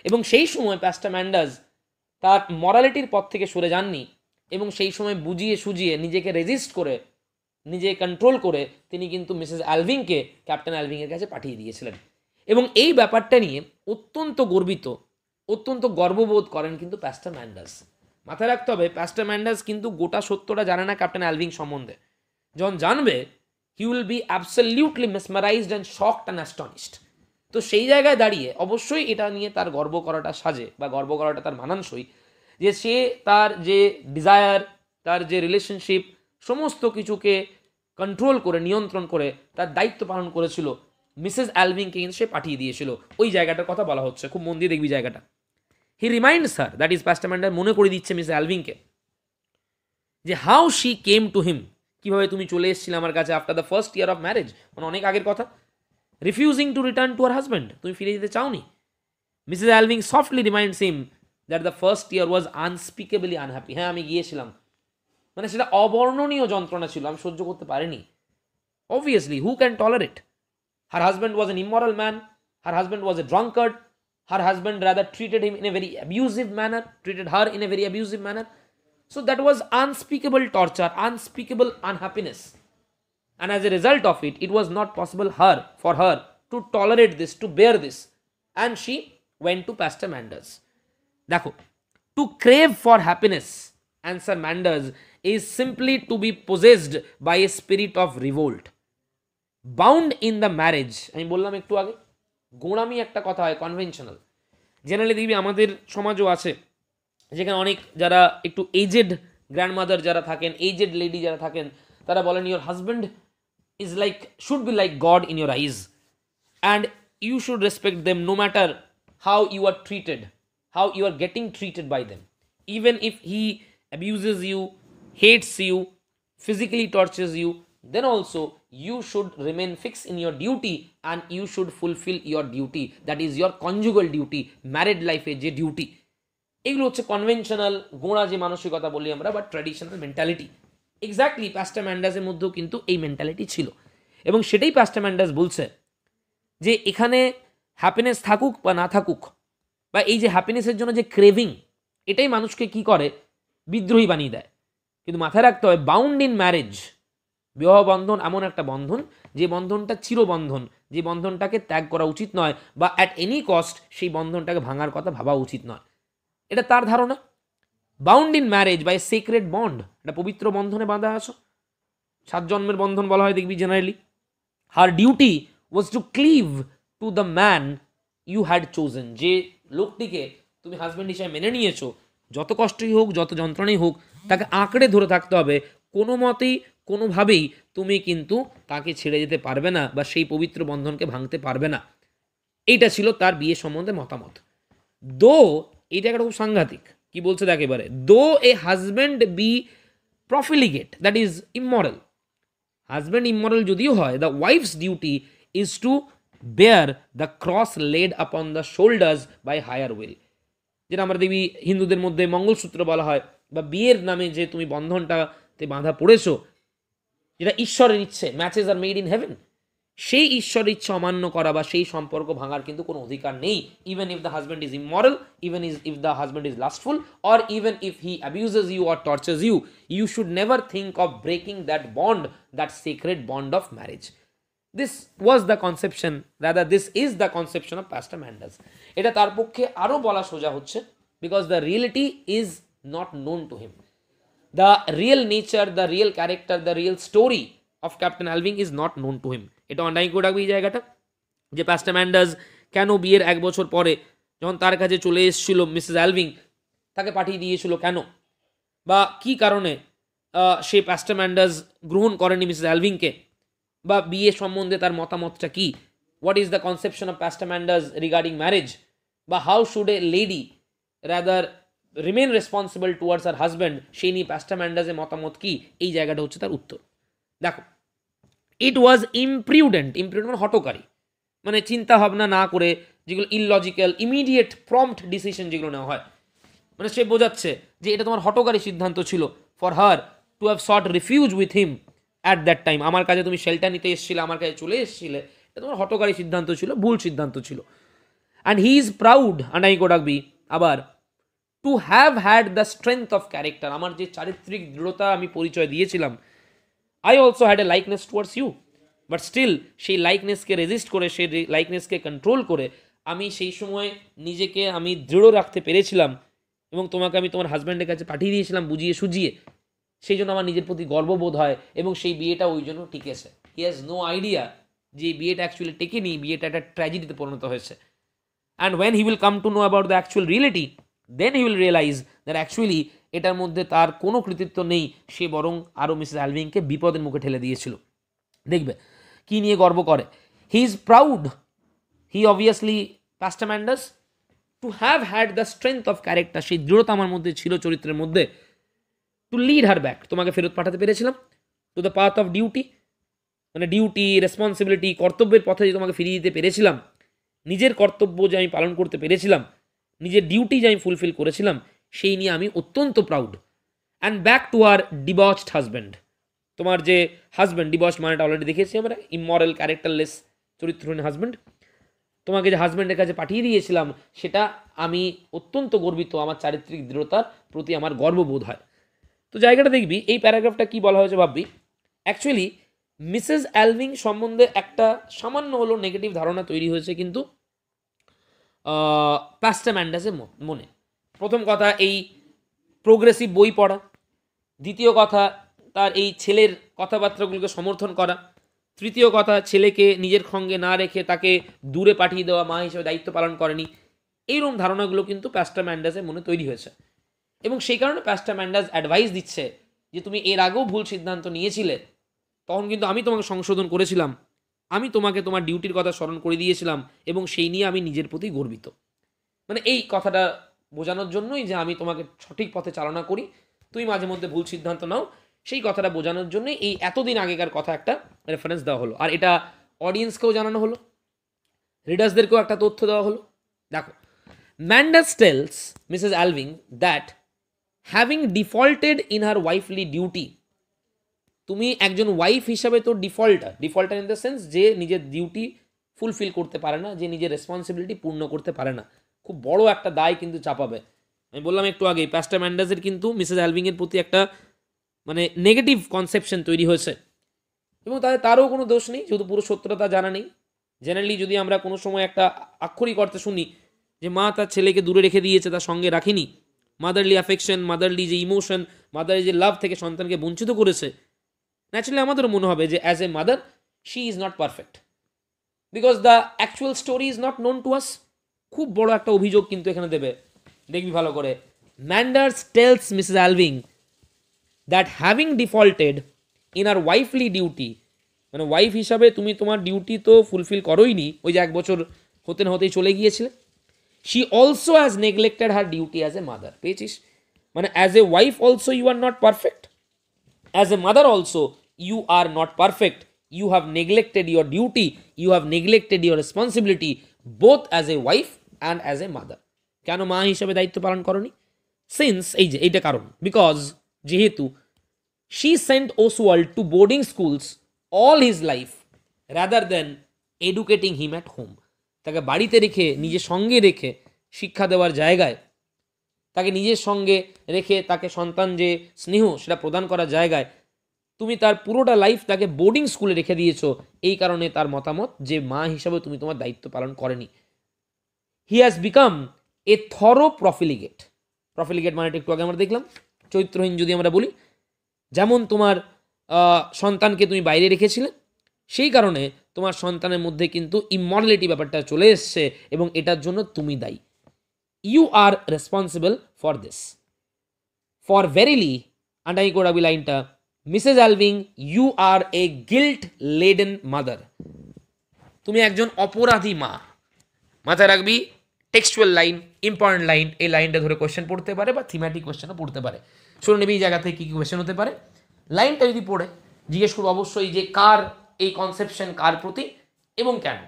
এবং সেই সময় প্যাস্টার ম্যান্ডাস তার মরালিটির পথ থেকে সরে যাননি, এবং সেই সময় বুঝিয়ে সুজিয়ে নিজেকে রেজিস্ট করে, নিজে কন্ট্রোল করে তিনি কিন্তু মিসেস অ্যালভিংকে ক্যাপ্টেন অ্যালভিংয়ের কাছে পাঠিয়ে দিয়েছিলেন। এবং এই ব্যাপারটা নিয়ে অত্যন্ত গর্বিত, অত্যন্ত গর্ববোধ করেন কিন্তু প্যাস্টার ম্যান্ডাস। মাথায় রাখতে হবে, প্যাস্টার ম্যান্ডাস কিন্তু গোটা সত্যটা জানে না ক্যাপ্টেন অ্যালভিং সম্বন্ধে। যখন জানবে, he will be absolutely mesmerised and shocked and astonished. তো সেই জায়গায় দাঁড়িয়ে অবশ্যই এটা নিয়ে তার গর্ব করাটা সাজে, বা গর্ব করাটা তার মানানসই, যে সে তার যে ডিজায়ার, তার যে রিলেশনশিপ, সমস্ত কিছুকে কন্ট্রোল করে, নিয়ন্ত্রণ করে তার দায়িত্ব পালন করেছিল। মিসেস অ্যালভিংকে কিন্তু সে পাঠিয়ে দিয়েছিল। ওই জায়গাটার কথা বলা হচ্ছে, খুব মন দিয়ে দেখবি জায়গাটা। He reminds her, that is pastor Manders মনে করে দিচ্ছে মিসেস অ্যালভিংকে যে how she came to him, কীভাবে তুমি চলে এসেছিলে আমার কাছে after the first year of marriage, মানে অনেক আগের কথা। Refusing to return to her husband, তুমি ফিরে যেতে চাওনি। Mrs Alving softly reminds him that the first year was unspeakably unhappy. হ্যাঁ, আমি গিয়েছিলাম, মানে সেটা অবর্ণনীয় যন্ত্রণা ছিল, আমি সহ্য করতে পারিনি। Obviously, who can tolerate? Her husband was an immoral man. Her husband was a drunkard. Her husband rather treated him in a very abusive manner, treated her in a very abusive manner. So that was unspeakable torture, unspeakable unhappiness. And as a result of it, it was not possible for her to tolerate this, to bear this. And she went to Pastor Manders. Dekho, to crave for happiness, answer Manders, is simply to be possessed by a spirit of revolt. Bound in the marriage, আমি বললাম একটু আগে, গোঁড়ামি একটা কথা হয়, conventional. Generally দেখবি আমাদের সমাজও আছে, যেখানে অনেক যারা একটু এজেড গ্র্যান্ডমাদার যারা থাকেন, এজেড লেডি যারা থাকেন, তারা বলেন your husband is like, should be like God in your eyes, and you should respect them no matter how you are treated, how you are getting treated by them, even if he abuses you, hates you, physically tortures you, then also you should remain fixed in your duty and you should fulfill your duty, that is your conjugal duty, married life এ যে duty. এগুলো হচ্ছে conventional গোঁড়া যে মানসিকতা বলি আমরা, বা traditional mentality. Exactly প্যাস্টার ম্যান্ডাসের মধ্যেও কিন্তু এই মেন্টালিটি ছিল, এবং সেটাই প্যাস্টার ম্যান্ডাস বলছে যে এখানে হ্যাপিনেস থাকুক বা না থাকুক, বা এই যে হ্যাপিনেসের জন্য যে ক্রেভিং, এটাই মানুষকে কি করে, বিদ্রোহী বানিয়ে দেয়। কিন্তু মাথায় রাখতে হয়, বাউন্ড ইন ম্যারেজ, বিবাহ বন্ধন এমন একটা বন্ধন যে বন্ধনটা চিরবন্ধন, যে বন্ধনটাকে ত্যাগ করা উচিত নয়, বা অ্যাট এনি কস্ট সেই বন্ধনটাকে ভাঙার কথা ভাবা উচিত নয়। এটা তার ধারণা। Bound in marriage by secret bond, একটা পবিত্র বন্ধনে বাঁধা আছো, 7 জন্মের বন্ধন বলা হয় দেখবি generally. Her duty was to cleave to the man you had chosen, যে লোকটিকে তুমি হাজব্যান্ড হিসেবে মেনে নিয়েছো, যত কষ্টই হোক যত যন্ত্রণাই হোক তাকে আঁকড়ে ধরে থাকতে হবে, কোনো মতেই কোনোভাবেই তুমি কিন্তু তাকে ছেড়ে যেতে পারবে না বা সেই পবিত্র বন্ধনকে ভাঙতে পারবে না। এইটা ছিল তার বিয়ে সম্বন্ধে মতামত। দো, এইটা একটা খুব সাংঘাতিক, কি বলছে দেখ এবারে, though a husband be profligate that is immoral, husband immoral যদিও হয়, the wife's duty is to bear the cross laid upon the shoulders by higher will, যেটা আমরা দেখবি হিন্দুদের মধ্যে মঙ্গলসূত্র বলা হয়, বা বিয়ের নামে যে তুমি বন্ধনটাতে বাঁধা পড়েছো, যেটা ঈশ্বরের ইচ্ছে, matches are made in heaven, সেই ঈশ্বরের ইচ্ছা অমান্য করা বা সেই সম্পর্ক ভাঙার কিন্তু কোনো অধিকার নেই। Even if the husband is immoral, even if the husband is lustful, or even if he abuses you or tortures you, you should never think of breaking that bond, that secret bond of marriage. This was the conception, rather this is the conception of pastor Manders. এটা তার পক্ষে আরও বলা সোজা হচ্ছে, because the reality is not known to him. The real nature, the real character, the real story of Captain Alving is not known to him. এটা online করে রাখবে এই জায়গাটা, যে প্যাস্টার ম্যান্ডাস কেন বিয়ের 1 বছর পরে যখন তার কাছে চলে এসেছিল মিসেস অ্যালভিং, তাকে পাঠিয়ে দিয়েছিল কেন, বা কি কারণে সে প্যাস্টার ম্যান্ডাস গ্রহণ করেনি মিসেস অ্যালভিংকে, বা বিয়ে সম্বন্ধে তার মতামতটা কি, what is the conception of pastor Manders regarding marriage, বা how should a lady rather remain responsible towards her husband, সেই নিয়ে প্যাস্টার ম্যান্ডাসের মতামত কি, এই জায়গাটা হচ্ছে তার উত্তর। দেখো, ইট ওয়াজ ইমপ্রিউডেন্ট, ইমপ্রিউডেন্ট মানে হটকারী, মানে চিন্তা ভাবনা না করে, যেগুলো ইললজিক্যাল, ইমিডিয়েট প্রম্পট ডিসিশন যেগুলো নেওয়া হয়, মানে সে বোঝাচ্ছে যে এটা তোমার হটকারী সিদ্ধান্ত ছিল for her to have thought refuse with him at that time. আমার কাছে তুমি শেল্টার নিতে এসেছিলে, আমার কাছে চলে এসেছিলে, এটা তোমার হটকারী সিদ্ধান্ত ছিল, ভুল সিদ্ধান্ত ছিল। অ্যান্ড হি ইজ প্রাউড, আন্ডাই কোডাকবি আবার, to have had the strength of character, আমার যে চারিত্রিক দৃঢ়তা আমি পরিচয় দিয়েছিলাম, I also had a likeness towards you, but still সেই লাইকনেসকে রেজিস্ট করে, সেই লাইকনেসকে কন্ট্রোল করে আমি সেই সময় নিজেকে আমি দৃঢ় রাখতে পেরেছিলাম, এবং তোমাকে আমি তোমার হাজব্যান্ডের কাছে পাঠিয়ে দিয়েছিলাম বুঝিয়ে সুজিয়ে, সেই জন্য আমার নিজের প্রতি গর্ববোধ হয়, এবং সেই বিয়েটা ওই জন্য টিকেছে। হি হ্যাজ নো আইডিয়া যে বিয়েটা অ্যাকচুয়ালি টেকেনি, বিয়েটা একটা ট্র্যাজেডিতে পরিণত হয়েছে। And when he will come to know about the actual reality, then he will realise that actually এটার মধ্যে তার কোনো কৃতিত্ব নেই, সে বরং আরও মিসেস অ্যালভিংকে বিপদের মুখে ঠেলে দিয়েছিল। দেখবে কি নিয়ে গর্ব করে, he is proud, he obviously pastor Manders, to have had the strength of character, সেই দৃঢ়তা আমার মধ্যে ছিল চরিত্রের মধ্যে, টু লিড হার ব্যাক, তোমাকে ফেরত পাঠাতে পেরেছিলাম, to the path of duty, মানে ডিউটি, রেসপন্সিবিলিটি, কর্তব্যের পথে যে তোমাকে ফিরিয়ে দিতে পেরেছিলাম, নিজের কর্তব্য যে আমি পালন করতে পেরেছিলাম, নিজের ডিউটি যে আমি ফুলফিল করেছিলাম, সেই নিয়ে আমি অত্যন্ত proud. And back to her debauched husband, তোমার যে হাজব্যান্ড, ডিবচড মানেটা অলরেডি দেখেছি আমরা, ইমমরাল, ক্যারেক্টারলেস, চরিত্রহীন হাজব্যান্ড, তোমাকে যে হাজব্যান্ডের কাছে পাঠিয়ে দিয়েছিলাম, সেটা আমি অত্যন্ত গর্বিত, আমার চারিত্রিক দৃঢ়তার প্রতি আমার গর্ববোধ হয়। তো জায়গাটা দেখবি, এই প্যারাগ্রাফটা কি বলা হয়েছে ভাববি, অ্যাকচুয়ালি মিসেস অ্যালভিং সম্বন্ধে একটা সামান্য হলো নেগেটিভ ধারণা তৈরি হয়েছে কিন্তু প্যাস্টার ম্যান্ডাসের মনে। প্রথম কথা, এই প্রোগ্রেসিভ বই পড়া, দ্বিতীয় কথা তার এই ছেলের কথাবার্তাগুলোকে সমর্থন করা, তৃতীয় কথা ছেলেকে নিজের সঙ্গে না রেখে তাকে দূরে পাঠিয়ে দেওয়া, মা হিসেবে দায়িত্ব পালন করেনি, এইরকম ধারণাগুলো কিন্তু প্যাস্টার ম্যান্ডাসের মনে তৈরি হয়েছে। এবং সেই কারণে প্যাস্টার ম্যান্ডাস অ্যাডভাইস দিচ্ছে যে তুমি এর আগেও ভুল সিদ্ধান্ত নিয়েছিলে, তখন কিন্তু আমি তোমাকে সংশোধন করেছিলাম, আমি তোমাকে তোমার ডিউটির কথা স্মরণ করে দিয়েছিলাম, এবং সেই নিয়ে আমি নিজের প্রতি গর্বিত। মানে এই কথাটা বোঝানোর জন্যই যে আমি তোমাকে সঠিক পথে চালনা করি, তুমি মাঝে মধ্যে ভুল সিদ্ধান্ত নাও, সেই কথাটা বোঝানোর জন্যই এই এতদিন আগেকার কথা একটা রেফারেন্স দেওয়া হলো। আর এটা অডিয়েন্সকেও জানানো হলো, রিডার্সদেরকেও একটা তথ্য দেওয়া হলো। দেখো, Manders tells Mrs Alving that having defaulted in her wifely duty, তুমি একজন ওয়াইফ হিসাবে তো ডিফল্টার ইন দ্য সেন্স যে নিজের ডিউটি ফুলফিল করতে পারে না, যে নিজের রেসপন্সিবিলিটি পূর্ণ করতে পারে না, খুব বড় একটা দায় কিন্তু চাপাবে। আমি বললাম একটু আগে, প্যাস্টার ম্যান্ডাসের কিন্তু মিসেস অ্যালভিংয়ের প্রতি একটা মানে নেগেটিভ কনসেপশন তৈরি হয়েছে, এবং তারও কোনো দোষ নেই, যেহেতু পুরো সত্যটা তার জানা নেই। জেনারেলি যদি আমরা কোনো সময় একটা আক্ষরিক অর্থে শুনি যে মা তার ছেলেকে দূরে রেখে দিয়েছে, তার সঙ্গে রাখেনি, মাদারলি অ্যাফেকশন, মাদারলি যে ইমোশন, মাদারলি যে লাভ থেকে সন্তানকে বঞ্চিত করেছে, ন্যাচারালি আমাদেরও মনে হবে যে as a mother she is not perfect, because the actual story is not known to us. খুব বড় একটা অভিযোগ কিন্তু এখানে দেবে, দেখবি ভালো করে। Manders tells Mrs Alving that having defaulted in her wifely duty, মানে ওয়াইফ হিসাবে তুমি তোমার ডিউটি তো ফুলফিল করোইনি, ওই যে 1 বছর হতে না হতেই চলে গিয়েছিলে। She also has neglected her duty as a mother. পেয়েছিস? মানে as a wife also you are not perfect, as a mother also you are not perfect, you have neglected your duty, you have neglected your responsibility both as a wife and as a mother. কেন মা হিসেবে দায়িত্ব পালন করনি? Since এইটা কারণ, because যেহেতু she sent Oswald to boarding schools all his life rather than educating him at home. তাকে বাড়িতে রেখে, নিজের সঙ্গে রেখে শিক্ষা দেওয়ার জায়গায়, তাকে নিজের সঙ্গে রেখে তাকে সন্তান যে স্নেহ সেটা প্রদান করার জায়গায় তুমি তার পুরোটা লাইফ তাকে বোর্ডিং স্কুলে রেখে দিয়েছো। এই কারণে তার মতামত যে মা হিসাবে তুমি তোমার দায়িত্ব পালন করেনি। He has become a thorough profligate. Profligate মানে একটু আগে আমরা দেখলাম, চরিত্রহীন যদি আমরা বলি। যেমন তোমার সন্তানকে তুমি বাইরে রেখেছিলে, সেই কারণে তোমার সন্তানের মধ্যে কিন্তু ইমরালিটি ব্যাপারটা চলে এসছে এবং এটার জন্য তুমি দায়ী। You are responsible for this. For verily, আন্ডাই করাবি লাইনটা, Mrs Alving you are a guilt laden mother. তুমি একজন অপরাধী মা। মাথায় রাখবি, টেক্সচুয়াল লাইন, ইম্পর্টেন্ট লাইন, এই লাইনটা ধরে কোয়েশ্চেন পড়তে পারে বা থিমেটিক কোয়েশ্চেনও পড়তে পারে। শুনে নেবি এই জায়গা থেকে কী কী কোয়েশ্চেন হতে পারে। লাইনটা যদি পড়ে জিজ্ঞেস করবো অবশ্যই যে কার এই কনসেপশন, কার প্রতি এবং কেন।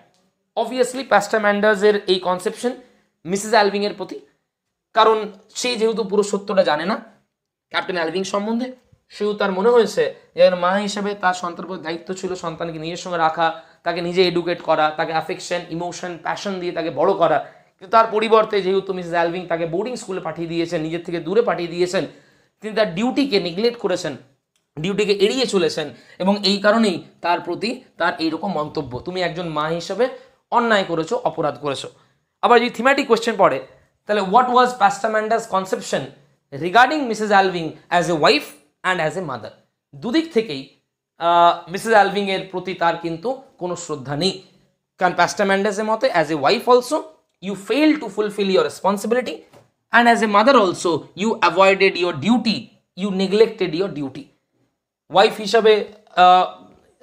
অবভিয়াসলি প্যাস্টার ম্যান্ডার্সের এই কনসেপশন মিসেস অ্যালভিংয়ের প্রতি, কারণ সে যেহেতু পুরো সত্যটা জানে না ক্যাপ্টেন অ্যালভিং সম্বন্ধে, সেও তার মনে হয়েছে যে মা হিসেবে তার সন্তানের প্রতি দায়িত্ব ছিল সন্তানকে নিজের সঙ্গে রাখা, তাকে নিজে এডুকেট করা, তাকে অ্যাফেকশন, ইমোশন, প্যাশন দিয়ে তাকে বড় করা। কিন্তু তার পরিবর্তে যেহেতু মিসেস অ্যালভিং তাকে বোর্ডিং স্কুলে পাঠিয়ে দিয়েছেন, নিজের থেকে দূরে পাঠিয়ে দিয়েছেন, তিনি তার ডিউটিকে নেগলেক্ট করেছেন, ডিউটিকে এড়িয়ে চলেছেন এবং এই কারণেই তার প্রতি তার এইরকম মন্তব্য। তুমি একজন মা হিসেবে অন্যায় করেছো, অপরাধ করেছো। আবার যদি থিমেটিক কোয়েশ্চেন পড়ে তাহলে what was pastor Manders conception regarding Mrs Alving as a wife and as a mother. দুদিক থেকেই মিসেস অ্যালভিংয়ের প্রতি তার কিন্তু কোনো শ্রদ্ধা নেই, কারণ প্যাস্টার ম্যান্ডার্সের মতে as a wife also you fail to fulfil your responsibility and as a mother also you avoided your duty, you neglected your duty. Wife হিসাবে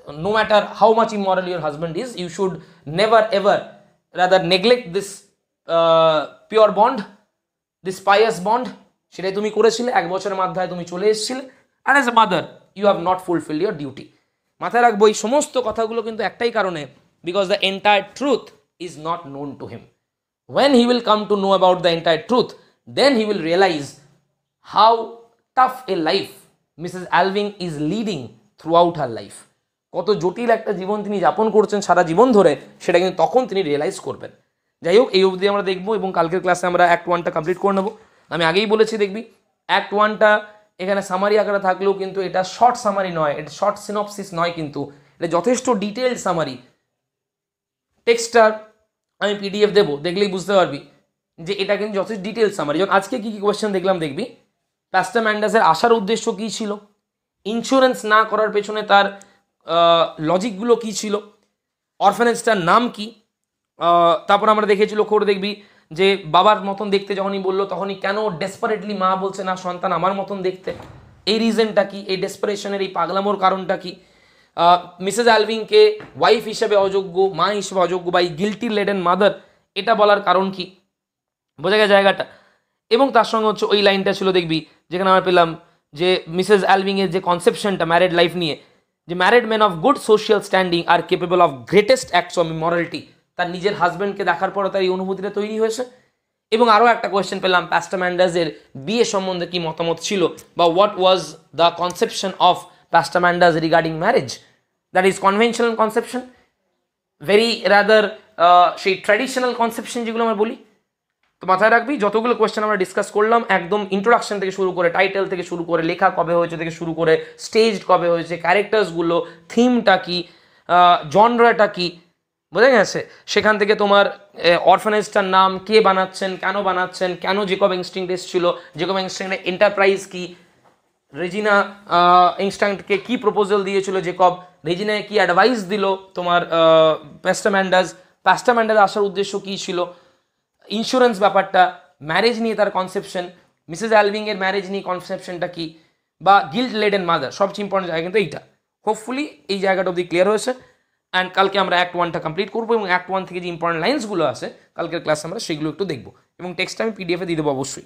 no matter how much immoral your husband is, you should never ever rather neglect this pure bond, this pious bond, সেটাই তুমি করেছিলে। 1 বছরের মাথায় তুমি চলে এসেছিলে, and as a mother you have not fulfilled your duty. মাথায় রাখবো এই সমস্ত কথাগুলো কিন্তু একটাই কারণে, because the entire truth is not known to him. When he will come to know about the entire truth, then he will realize how tough a life Mrs. Alving is leading throughout her life. কত জটিল একটা জীবন তিনি যাপন করছেন সারা জীবন ধরে, সেটা কিন্তু তখন তিনি রিয়েলাইজ করবেন। যাই হোক, এই অবধি আমরা দেখবো এবং কালকের ক্লাসে আমরা অ্যাক্ট 1টা কমপ্লিট করে নেবো। আমি আগেই বলেছি দেখবি অ্যাক্ট 1টা এখানে সামারি আকারে থাকলেও কিন্তু এটা শর্ট সামারি নয়, এটা শর্ট সিনপসিস নয়, কিন্তু এটা যথেষ্ট ডিটেলড সামারি। টেক্সটটা আমি পিডিএফ দেবো, দেখলেই বুঝতে পারবি যে এটা কিন্তু যথেষ্ট ডিটেলড সামারি। যখন আজকে কী কী কোয়েশ্চেন দেখলাম দেখবি, প্যাস্টার ম্যান্ডাসের আসার উদ্দেশ্য কী ছিল, ইন্স্যুরেন্স না করার পেছনে তার লজিকগুলো কী ছিল, অরফানেজটার নাম কি, তারপর আমরা দেখেছি, লক্ষ্য করে দেখবি যে বাবার মতন দেখতে যখনই বললো তখনই কেন ডেসপারেটলি মা বলছে না সন্তান আমার মতন দেখতে, এই রিজনটা কি, এই ডেসপারেশনের এই পাগলামোর কারণটা কি, মিসেস অ্যালভিংকে ওয়াইফ হিসেবে অযোগ্য, মা হিসেবে অযোগ্য বা এই গিল্টি লেডেন মাদার, এটা বলার কারণ কি, বোঝা গেছে জায়গাটা। এবং তার সঙ্গে হচ্ছে ওই লাইনটা ছিল দেখবি যেখানে আমরা পেলাম যে মিসেস অ্যালভিংয়ের যে কনসেপশনটা ম্যারিড লাইফ নিয়ে, যে married men of good social standing are capable of greatest acts of immorality. তার নিজের হাজব্যান্ডকে দেখার পরে তার এই অনুভূতিটা তৈরি হয়েছে। এবং আরও একটা কোয়েশ্চেন পেলাম প্যাস্টার ম্যান্ডাসের বিয়ে সম্বন্ধে কি মতামত ছিল, বা what was the conception of pastor Manders regarding marriage. That is conventional conception, very rather সেই ট্র্যাডিশনাল কনসেপশন যেগুলো আমরা বলি। তো মাথায় রাখবি যতগুলো কোয়েশ্চেন আমরা ডিসকাস করলাম একদম ইন্ট্রোডাকশন থেকে শুরু করে, টাইটেল থেকে শুরু করে, লেখা কবে হয়েছে থেকে শুরু করে, স্টেজ কবে হয়েছে, ক্যারেক্টার্সগুলো, থিমটা কি, জনরাটা কি, বোঝা গেছে, সেখান থেকে তোমার অরফানেজটার নাম, কে বানাচ্ছেন, কেন জেকব ইনস্টিংক্ট এসেছিল, জেকব ইনস্টিংক্টের এন্টারপ্রাইজ কি, রেজিনা ইনস্ট্যান্টকে কি প্রপোজাল দিয়েছিল জেকব, রেজিনায় কি অ্যাডভাইস দিল তোমার প্যাস্টাম্যান্ডাস আসার উদ্দেশ্য কী ছিল, ইন্স্যুরেন্স ব্যাপারটা, ম্যারেজ নিয়ে তার কনসেপশন, মিসেস অ্যালভিংয়ের ম্যারেজ নিয়ে কনসেপশনটা কি, বা গিল্ট লেডেন মাদার, সবচেয়ে ইম্পর্টেন্ট জায়গা কিন্তু এইটা। হোপফুলি এই জায়গাটা অবধি ক্লিয়ার হয়েছে। অ্যান্ড কালকে আমরা অ্যাক্ট 1টা কমপ্লিট করবো এবং অ্যাক্ট 1 থেকে যে ইম্পর্টেন্ট লাইন্সগুলো আছে কালকের ক্লাসে আমরা সেগুলো একটু দেখবো এবং টেক্সটটা আমি পিডিএফে দিয়ে দেবো অবশ্যই।